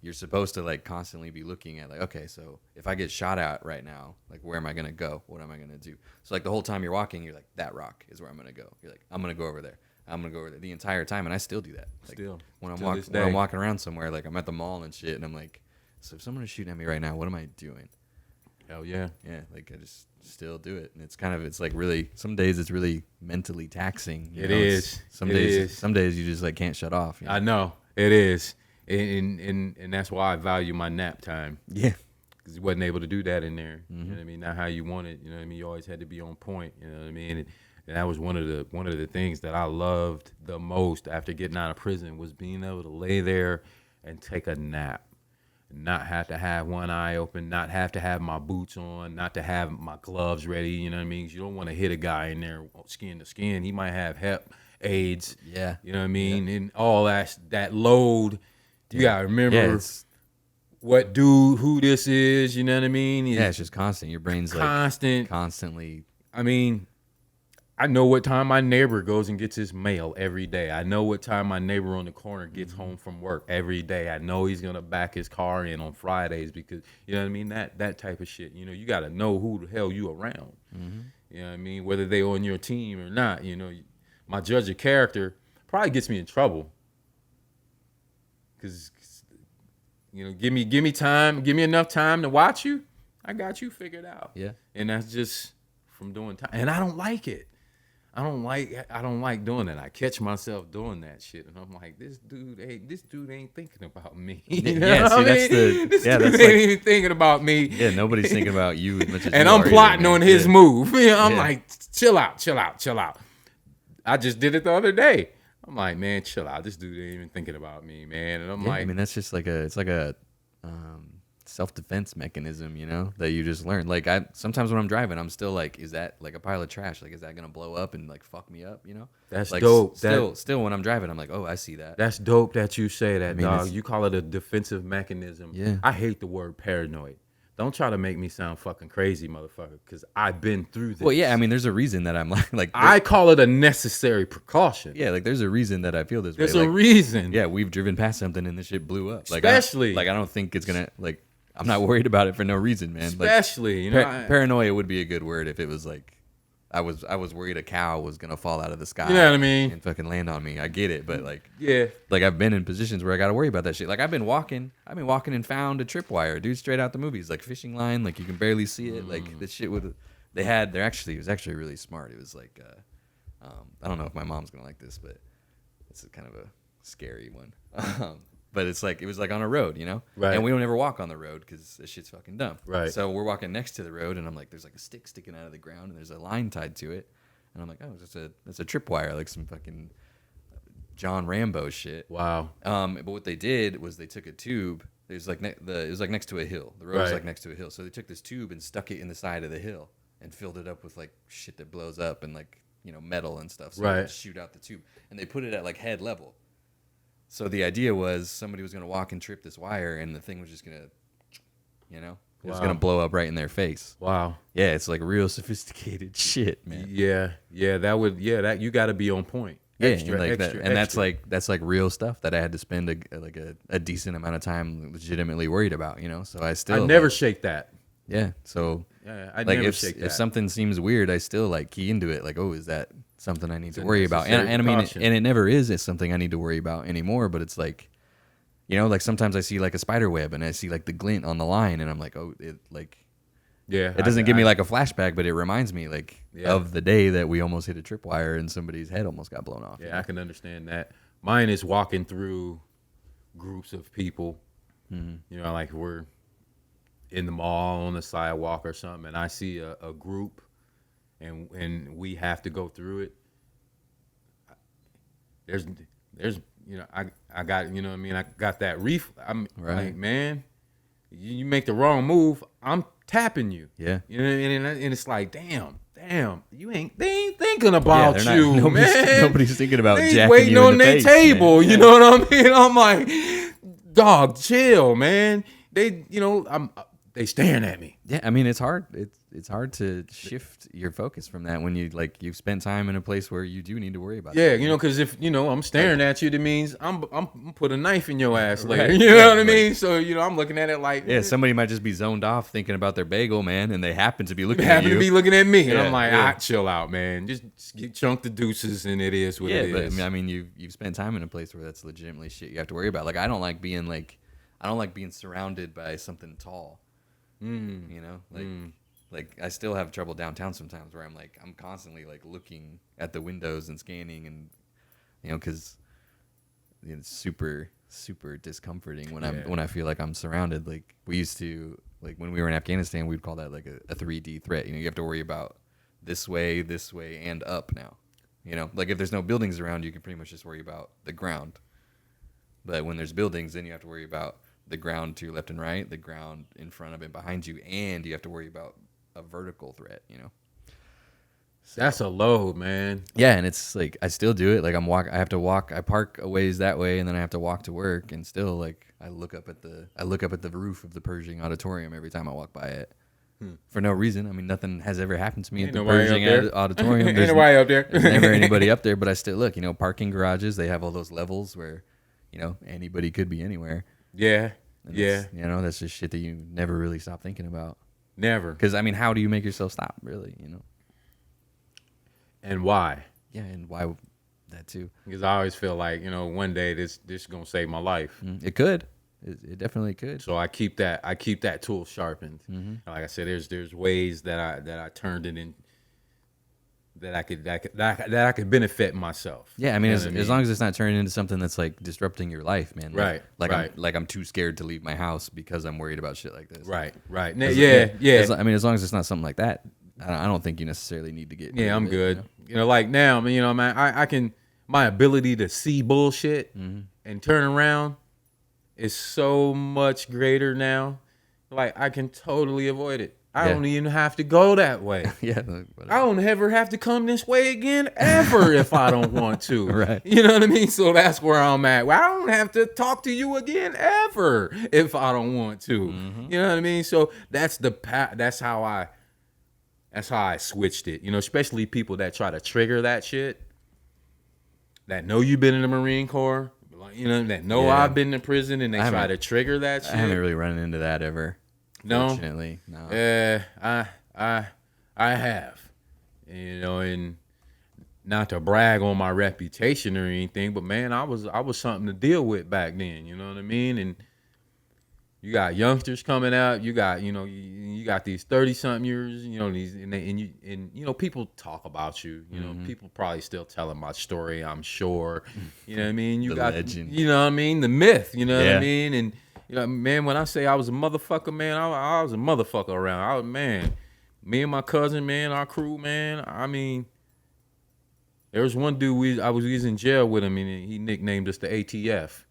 you're supposed to like constantly be looking at like, okay, so if I get shot at right now, like where am I gonna go? What am I gonna do? So like the whole time you're walking, you're like, that rock is where I'm gonna go. You're like, I'm gonna go over there. I'm gonna go over there the entire time, and I still do that. Like, Still, when I'm walking around somewhere, like I'm at the mall and shit, and I'm like, so if someone is shooting at me right now, what am I doing? Hell yeah. Yeah, like I just still do it, and it's like really. Some days it's really mentally taxing. It is. Some days you just like can't shut off. You know? I know it is. And that's why I value my nap time. Yeah. Because you wasn't able to do that in there. Mm-hmm. You know what I mean? Not how you want it. You know what I mean? You always had to be on point. You know what I mean? And that was one of the things that I loved the most after getting out of prison was being able to lay there and take a nap. Not have to have one eye open, not have to have my boots on, not to have my gloves ready. You know what I mean? You don't want to hit a guy in there skin to skin. He might have hep, AIDS. Yeah. You know what I mean? And all that load. You gotta remember what dude, who this is. You know what I mean? It's just constant. Your brain's constant, constantly. I mean, I know what time my neighbor goes and gets his mail every day. I know what time my neighbor on the corner gets home from work every day. I know he's gonna back his car in on Fridays because you know what I mean. That type of shit. You know, you gotta know who the hell you around. Mm-hmm. You know what I mean? Whether they on your team or not. You know, my judge of character probably gets me in trouble. Cause you know, give me time, give me enough time to watch you. I got you figured out. Yeah, and that's just from doing time. And I don't like it. I don't like doing that. I catch myself doing that shit, and I'm like, this dude ain't thinking about me. You know yeah, see, that's dude ain't even thinking about me. Yeah, nobody's thinking about you as much as and you I'm are plotting either, on his move. You know, I'm Yeah. like, chill out. I just did it the other day. I'm like, man, chill out. This dude ain't even thinking about me, man. And I'm like, I mean, that's just like a self-defense mechanism, you know, that you just learn. Like sometimes when I'm driving, I'm still like, is that like a pile of trash? Like, is that gonna blow up and like fuck me up? You know, that's like, dope. Still, when I'm driving, I'm like, oh, I see that. That's dope that you say that, mean, dog. You call it a defensive mechanism. Yeah. I hate the word paranoid. Don't try to make me sound fucking crazy, motherfucker, because I've been through this. Well, yeah, I mean, there's a reason that I'm like I call it a necessary precaution. yeah, like there's a reason that I feel this There's way. a reason. Yeah, we've driven past something and this shit blew up. Like, Especially. I don't think it's gonna like. I'm not worried about it for no reason, man. Especially, you know, paranoia would be a good word if it was like, I was worried a cow was gonna fall out of the sky. You know what I mean? And fucking land on me. I get it, but like, yeah, like I've been in positions where I got to worry about that shit. Like I've been walking and found a tripwire, dude, straight out the movies, like fishing line, like you can barely see it. Like this shit it was actually really smart. It was like, I don't know if my mom's gonna like this, but it's kind of a scary one. But it's like, it was like on a road, you know? Right. And we don't ever walk on the road because this shit's fucking dumb. Right. So we're walking next to the road and I'm like, there's like a stick sticking out of the ground and there's a line tied to it. And I'm like, oh, it's a tripwire, like some fucking John Rambo shit. wow. But what they did was they took a tube. There's like it was like next to a hill. The road was Right. like next to a hill. So they took this tube and stuck it in the side of the hill and filled it up with like shit that blows up and like, you know, metal and stuff. So Right. it would shoot out the tube. And they put it at like head level. So the idea was somebody was going to walk and trip this wire and the thing was just going to, you know, it was Wow. going to blow up right in their face. Wow. Yeah, it's like real sophisticated shit, man. Yeah, that you got to be on point. Yeah, Extra, and like extra, that, and extra. that's like real stuff that I had to spend a decent amount of time legitimately worried about, you know. So I still I never like, shake that. yeah. So Yeah, I like never if shake that. if something seems weird, I still like key into it. Like, oh, is that something I need It's to a worry about? necessary And I mean, precaution. and it never is. It's something I need to worry about anymore. But it's like, you know, like sometimes I see like a spider web and I see like the glint on the line, and I'm like, oh, it like. Yeah, It doesn't give me like a flashback, but it reminds me like Yeah. of the day that we almost hit a tripwire and somebody's head almost got blown off. Yeah, I can understand that. Mine is walking through groups of people. Mm-hmm. You know, like we're in the mall on the sidewalk or something, and I see a group, and we have to go through it. There's you know, I got, you know what I mean, I got that reef. I'm Right. like, man, you make the wrong move, I'm tapping you. Yeah. You know what I mean? And it's like, damn, they ain't thinking about they're not- you, nobody's- man. nobody's thinking about they ain't jacking waiting you in on the their face, table. man. You Yeah. know what I mean? I'm like, dog, chill, man. They, you know, they staring at me. Yeah, I mean it's hard. It's hard to shift your focus from that when you've spent time in a place where you do need to worry about. Yeah, that. because if I'm staring at you, that means I'm put a knife in your ass later. Right. You know what I mean? So I'm looking at it like somebody might just be zoned off thinking about their bagel, man, and they happen to be looking happen at you. to be looking at me, and I'm like, yeah. chill out, man. Just chunk the deuces, and it is what it is. But I mean, you've spent time in a place where that's legitimately shit you have to worry about. Like I don't like being surrounded by something tall. Like I still have trouble downtown sometimes where I'm constantly like looking at the windows and scanning and because it's super discomforting when I feel like I'm surrounded. Like we used to, like when we were in Afghanistan, we'd call that like a 3D threat. You have to worry about this way and up now. Like if there's no buildings around, you can pretty much just worry about the ground. But when there's buildings, then you have to worry about the ground to your left and right, the ground in front of and behind you, and you have to worry about a vertical threat, So, that's a load, man. Yeah, and it's like I still do it. Like I have to walk. I park a ways that way, and then I have to walk to work, and still like I look up at the roof of the Pershing Auditorium every time I walk by it. For no reason. I mean, nothing has ever happened to me at the Pershing Auditorium. Ain't nobody up there. There's never anybody up there, but I still look. Parking garages, they have all those levels where anybody could be anywhere. Yeah. And Yeah. That's just shit that you never really stop thinking about. Never. Because, I mean, how do you make yourself stop, really, And why? Yeah, and why that, too? Because I always feel like, one day this is going to save my life. It could. It definitely could. So I keep that tool sharpened. Mm-hmm. Like I said, there's ways that I turned it in that I could benefit myself. Yeah, I mean, as long as it's not turning into something that's like disrupting your life, man. Right. I'm too scared to leave my house because I'm worried about shit like this. Right. Yeah. Yeah. I mean, as long as it's not something like that, I don't think you necessarily need to get. Yeah, I'm good. Like now, man, I can. My ability to see bullshit and turn around is so much greater now. Like I can totally avoid it. I don't even have to go that way. Yeah. I don't ever have to come this way again ever if I don't want to. Right. You know what I mean? So that's where I'm at. Well, I don't have to talk to you again ever if I don't want to. Mm-hmm. You know what I mean? So that's that's how I switched it. Especially people that try to trigger that shit, that know you've been in the Marine Corps, that know I've been in prison, and they try to trigger that shit. I haven't really run into that ever. No, fortunately, no. I have, and not to brag on my reputation or anything, but man, I was something to deal with back then. You know what I mean? And you got youngsters coming out. You got you got these 30-something years. People talk about you. People probably still telling my story. I'm sure. You know what I mean? You got legend. You know what I mean? The myth. You know what I mean? And man, when I say I was a motherfucker, man, I was a motherfucker around. Me and my cousin, man, our crew, man. I mean, there was one dude we was in jail with him, and he nicknamed us the ATF.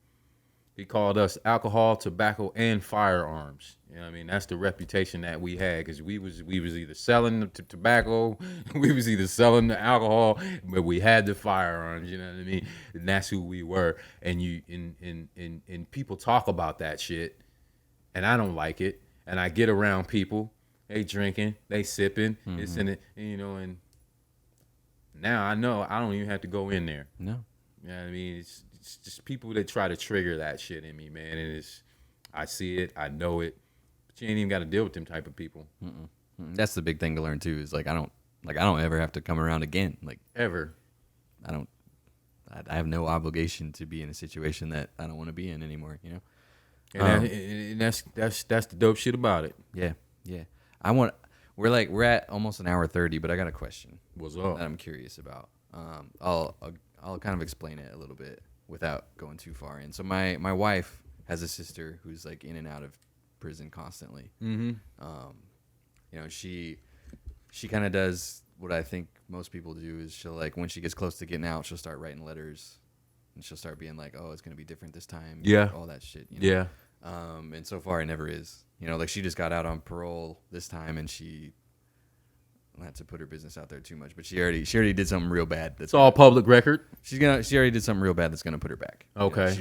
He called us alcohol, tobacco, and firearms. You know what I mean? That's the reputation that we had, because we was either selling the tobacco, we was either selling the alcohol, but we had the firearms. You know what I mean? And that's who we were. And and people talk about that shit, and I don't like it. And I get around people, they drinking, they sipping, it's in it, and now I know I don't even have to go in there. No. You know what I mean? It's just people that try to trigger that shit in me, man. And I see it, I know it, but you ain't even got to deal with them type of people. That's the big thing to learn too. Is like I don't ever have to come around again. Like ever. I have no obligation to be in a situation that I don't want to be in anymore. And that's the dope shit about it. Yeah. We're at almost an hour 30, but I got a question. What's up? That I'm curious about. I'll kind of explain it a little bit without going too far in. So my wife has a sister who's like in and out of prison constantly. Mm-hmm. She kind of does what I think most people do, is she'll, like, when she gets close to getting out, she'll start writing letters, and she'll start being like, oh, it's gonna be different this time. Yeah. All that shit. Yeah. And so far it never is. Like she just got out on parole this time, and she, not to put her business out there too much, but she already did something real bad. It's all public record. She already did something real bad that's gonna put her back. Okay.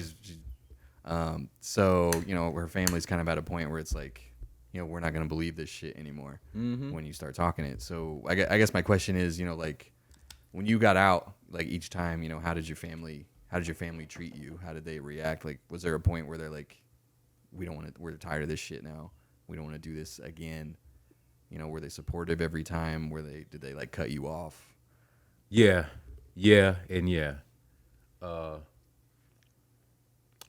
So her family's kind of at a point where it's like, we're not going to believe this shit anymore Mm-hmm. when you start talking it. So I guess my question is, like when you got out, like each time, how did your family treat you? How did they react? Like, was there a point where they're like, we're tired of this shit now. We don't want to do this again. Were they supportive every time? Did they like cut you off? Yeah, and yeah.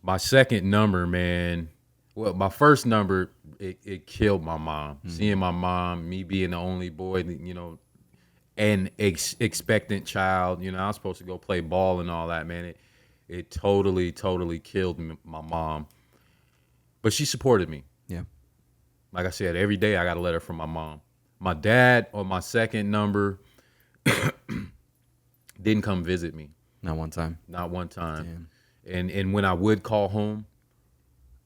My second number, man. Well, my first number, it killed my mom. Mm-hmm. Seeing my mom, me being the only boy, and expectant child. I was supposed to go play ball and all that, man. It totally killed my mom. But she supported me. Yeah. Like I said, every day I got a letter from my mom. My dad, on my second number, didn't come visit me. Not one time. Not one time. Damn. And when I would call home,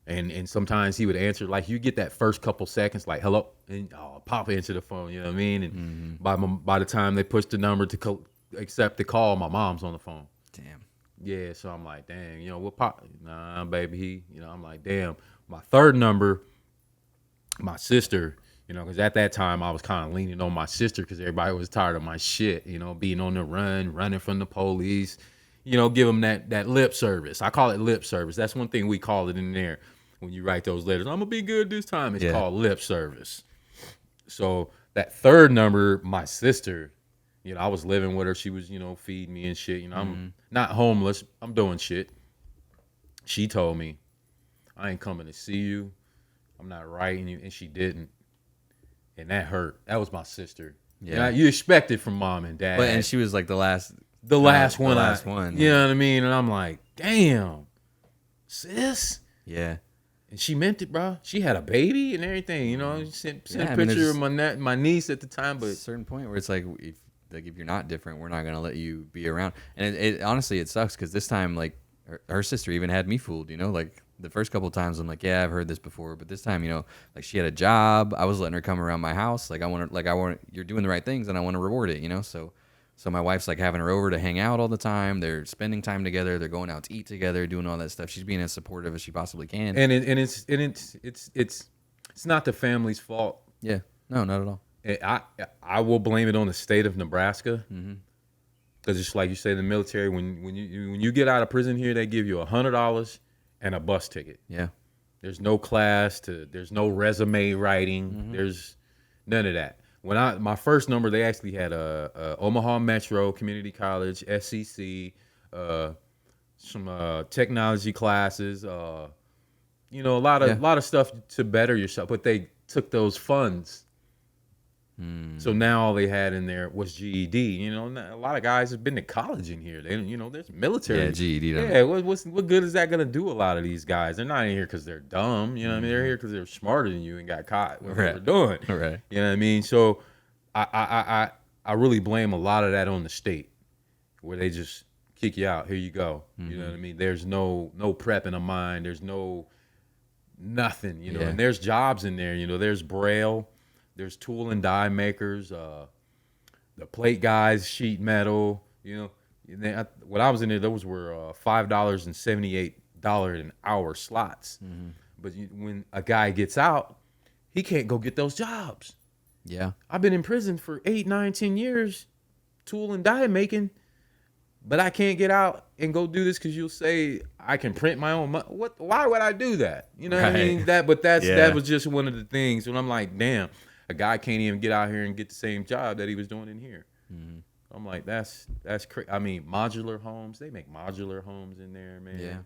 and sometimes he would answer, like you get that first couple seconds, like hello, and Papa answer the phone. You know what I mean? And by the time they push the number to accept the call, my mom's on the phone. Damn. Yeah, so I'm like, dang, what Pop? Nah, baby, I'm like, damn. My third number, my sister, because at that time I was kind of leaning on my sister because everybody was tired of my shit, being on the run, running from the police, give them that lip service. I call it lip service. That's one thing we call it in there when you write those letters. I'm going to be good this time. It's called lip service. So that third number, my sister, I was living with her. She was, feeding me and shit. I'm not homeless. I'm doing shit. She told me, I ain't coming to see you. I'm not writing you. And she didn't. And that hurt. That was my sister. Yeah. You expect it from mom and dad. And she was like the last one. The last one. You know what I mean? And I'm like, damn, sis. Yeah. And she meant it, bro. She had a baby and everything. Sent a picture of my niece at the time. But a certain point where it's like if you're not different, we're not going to let you be around. And it honestly, it sucks because this time, like, her sister even had me fooled, like the first couple of times I'm like, yeah, I've heard this before, but this time, like she had a job. I was letting her come around my house. Like I want, you're doing the right things and I want to reward it, so my wife's like having her over to hang out all the time. They're spending time together. They're going out to eat together, doing all that stuff. She's being as supportive as she possibly can. And it's not the family's fault. Yeah, no, not at all. I will blame it on the state of Nebraska. Mm-hmm. Because it's like you say, the military, when you get out of prison here, they give you $100 and a bus ticket. Yeah. There's no class, there's no resume writing. Mm-hmm. There's none of that. When my first number, they actually had a Omaha Metro Community College, SCC, some technology classes, a lot of stuff to better yourself. But they took those funds. So now all they had in there was GED. A lot of guys have been to college in here. They, there's military. Yeah, GED. Yeah, what good is that gonna do? A lot of these guys, they're not in here because they're dumb. You know what I mean? They're here because they're smarter than you and got caught what they were doing. Right. You know what I mean? So I really blame a lot of that on the state, where they just kick you out. Here you go. Mm-hmm. You know what I mean? There's no prep in a mind. There's nothing. And there's jobs in there. There's Braille. There's tool and die makers, the plate guys, sheet metal. When I was in there, those were $5.78 an hour slots. Mm-hmm. But when a guy gets out, he can't go get those jobs. Yeah, I've been in prison for 8, 9, 10 years, tool and die making, but I can't get out and go do this because you'll say I can print my own money. What? Why would I do that? What I mean? That was just one of the things when I'm like, damn. A guy can't even get out here and get the same job that he was doing in here. Mm-hmm. I'm like, that's crazy. I mean, modular homes, they make modular homes in there, man.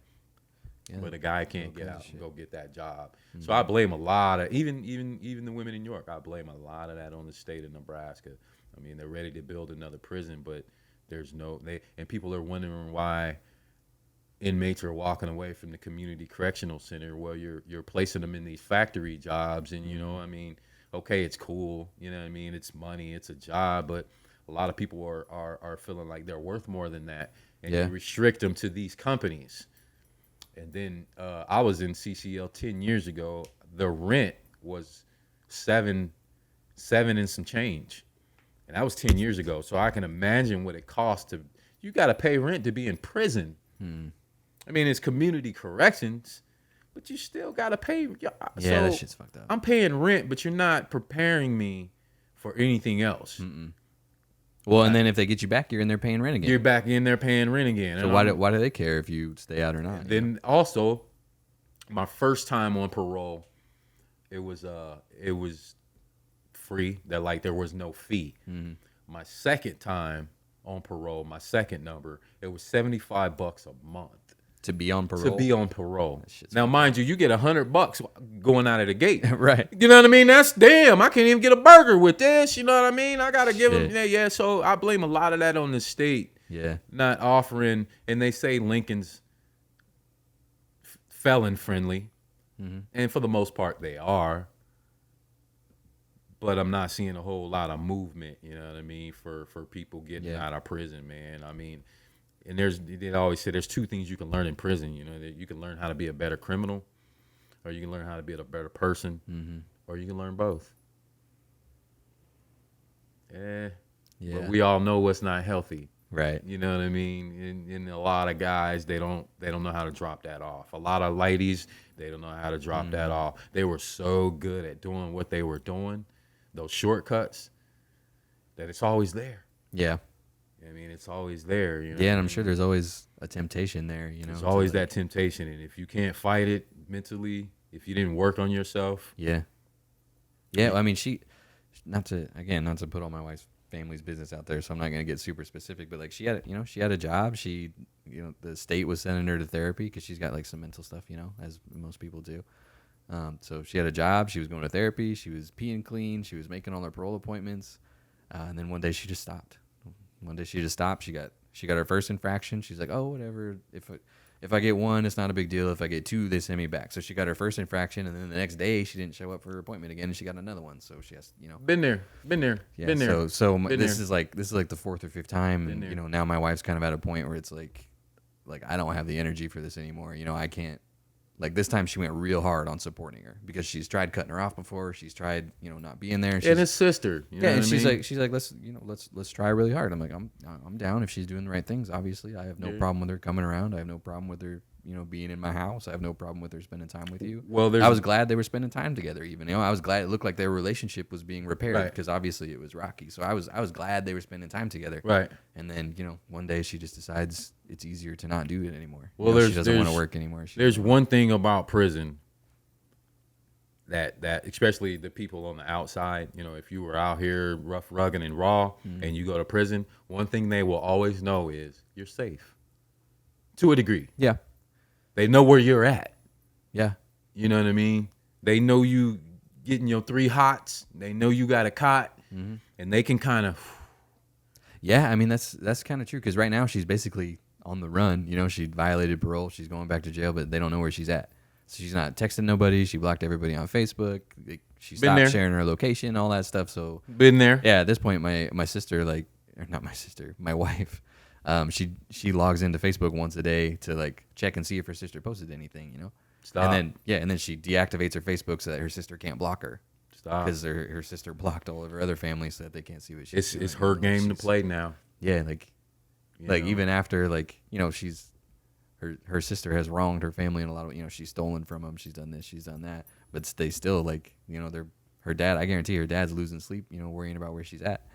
Yeah. But a guy can't get out and go get that job. Mm-hmm. So I blame a lot of, even the women in New York, I blame a lot of that on the state of Nebraska. I mean, they're ready to build another prison, but there's and people are wondering why inmates are walking away from the community correctional center. Well, you're placing them in these factory jobs, and I mean, okay, it's cool, it's money, it's a job, but a lot of people are feeling like they're worth more than that, and you restrict them to these companies. And then I was in CCL 10 years ago. The rent was seven and some change, and that was 10 years ago. So I can imagine what it costs you got to pay rent to be in prison. I mean, it's community corrections, but you still gotta pay. Yeah, So that shit's fucked up. I'm paying rent, but you're not preparing me for anything else. Well, and then if they get you back, you're in there paying rent again. You're back in there paying rent again. So why do they care if you stay out or not? Then also, my first time on parole, it was free. That like there was no fee. My second time on parole, my second number, it was $75 a month to be on parole. To be on parole. Now, mind you, you get $100 going out of the gate. Right. You know what I mean? That's damn. I can't even get a burger with this. You know what I mean? I gotta give them. Yeah. So I blame a lot of that on the state. Yeah. Not offering, and they say Lincoln's felon friendly, and for the most part they are. But I'm not seeing a whole lot of movement. You know what I mean? For people getting out of prison, man. I mean. And they always say there's two things you can learn in prison. You know, that you can learn how to be a better criminal, or you can learn how to be a better person, or you can learn both. Yeah. But we all know what's not healthy. Right. You know what I mean? And a lot of guys, they don't know how to drop that off. A lot of ladies, they don't know how to drop that off. They were so good at doing what they were doing, those shortcuts, that it's always there. Yeah. I mean, it's always there. You know and I'm sure there's always a temptation there. You know, there's always that temptation, and if you can't fight it mentally, if you didn't work on yourself, yeah. I mean, not to put all my wife's family's business out there, so I'm not gonna get super specific, but like she had a job. The state was sending her to therapy because she's got like some mental stuff, as most people do. So she had a job. She was going to therapy. She was peeing clean. She was making all her parole appointments, and then one day she just stopped. She got her first infraction. She's like, oh, whatever. If I get one, it's not a big deal. If I get two, they send me back. So she got her first infraction, and then the next day she didn't show up for her appointment again, and she got another one. So she has, been there. Yeah, been there. So been this there. is like the fourth or fifth time, and now my wife's kind of at a point where it's like I don't have the energy for this anymore. I can't. Like this time she went real hard on supporting her because she's tried cutting her off before. She's tried, not being there. And his sister. And she's like, let's try really hard. I'm like, I'm down if she's doing the right things. Obviously, I have no problem with her coming around. I have no problem with her, being in my house. I have no problem with her spending time with you. Well, I was glad they were spending time together. Even, I was glad it looked like their relationship was being repaired because obviously it was rocky. So I was glad they were spending time together. Right. And then, one day she just decides it's easier to not do it anymore. Well, she doesn't want to work anymore. There's one thing about prison that especially the people on the outside, if you were out here rough, rugged, and raw, and you go to prison, one thing they will always know is you're safe. To a degree. Yeah. They know where you're at. Yeah. You know what I mean? They know you getting your 3 hots. They know you got a cot, and they can kind of. Yeah, I mean that's kind of true because right now she's basically on the run. She violated parole. She's going back to jail, but they don't know where she's at. So she's not texting nobody. She blocked everybody on Facebook. She stopped sharing her location, all that stuff. So been there. Yeah, at this point, my sister, my wife, she logs into Facebook once a day to check and see if her sister posted anything. Stop. And then she deactivates her Facebook so that her sister can't block her. Stop. Because her sister blocked all of her other family so that they can't see what she's doing. It's her game to play now. Yeah, even after she's her sister has wronged her family in a lot of she's stolen from them, she's done this, she's done that, but they still they're her dad. I guarantee her dad's losing sleep, worrying about where she's at.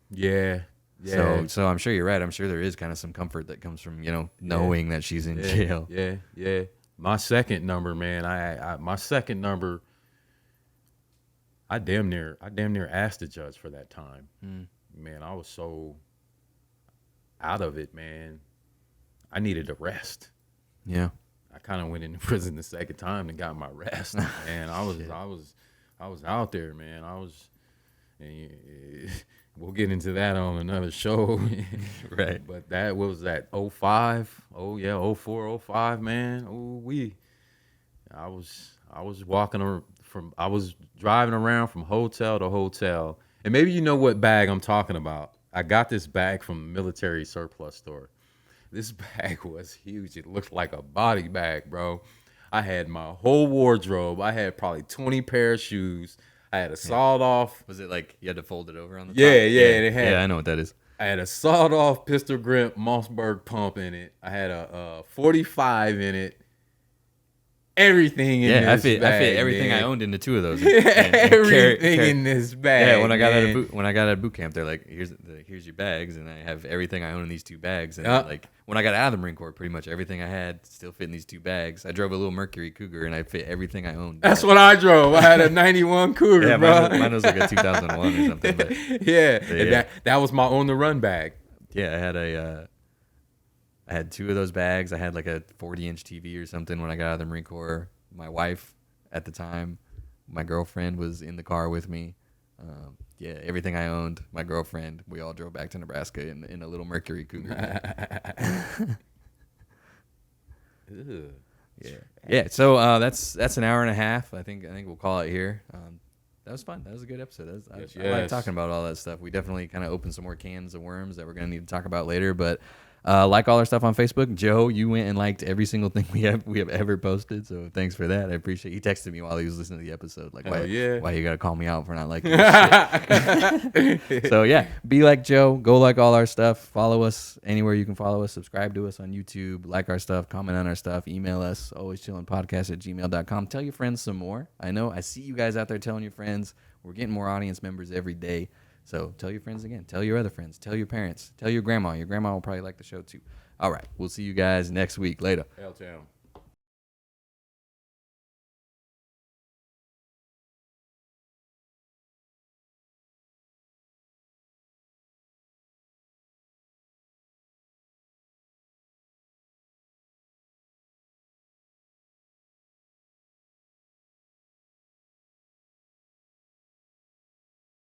Yeah. So I'm sure you're right. I'm sure there is kind of some comfort that comes from knowing that she's in jail. Yeah. My second number, man. I damn near asked the judge for that time. Man, I was so out of it, man. I needed a rest. Yeah. I kind of went into prison the second time and got my rest. Man, I was out there, man. We'll get into that on another show. Right. But that was that 05. Oh yeah, 04, 05, man. I was driving around from hotel to hotel. And maybe you know what bag I'm talking about. I got this bag from the military surplus store. This bag was huge. It looked like a body bag, bro. I had my whole wardrobe. I had probably 20 pair of shoes. I had a sawed off. Was it like you had to fold it over on the top? Yeah. I know what that is. I had a sawed off pistol grip Mossberg pump in it. I had a 45 in it. everything in Yeah, this bag. I fit everything man. I owned into 2 of those. Everything in this bag. Yeah, when I got man. out of boot camp, they're like, here's your bags, and I have everything I own in these 2 bags. And like when I got out of the Marine Corps, pretty much everything I had still fit in these 2 bags. I drove a little Mercury Cougar, and I fit everything I owned. That's what I drove. I had a '91 Cougar, yeah, bro. mine was like a 2001 or something. But yeah, yeah. that was my on the run bag. Yeah, I had 2 of those bags. I had like a 40-inch TV or something when I got out of the Marine Corps. My wife at the time, my girlfriend was in the car with me. Yeah, everything I owned, my girlfriend, we all drove back to Nebraska in a little Mercury Cougar. Yeah. So that's an hour and a half. I think we'll call it here. That was fun. That was a good episode. I like talking about all that stuff. We definitely kind of opened some more cans of worms that we're gonna need to talk about later. But like all our stuff on Facebook. Joe, you went and liked every single thing we have ever posted. So thanks for that. I appreciate. He texted me while he was listening to the episode, like, why you gotta call me out for not liking this shit? So yeah, be like Joe. Go like all our stuff. Follow us anywhere you can follow us. Subscribe to us on YouTube. Like our stuff. Comment on our stuff. Email us. alwayschillinpodcast@gmail.com. Tell your friends some more. I see you guys out there telling your friends. We're getting more audience members every day. So tell your friends again. Tell your other friends. Tell your parents. Tell your grandma. Your grandma will probably like the show too. All right. We'll see you guys next week. Later. L-Town.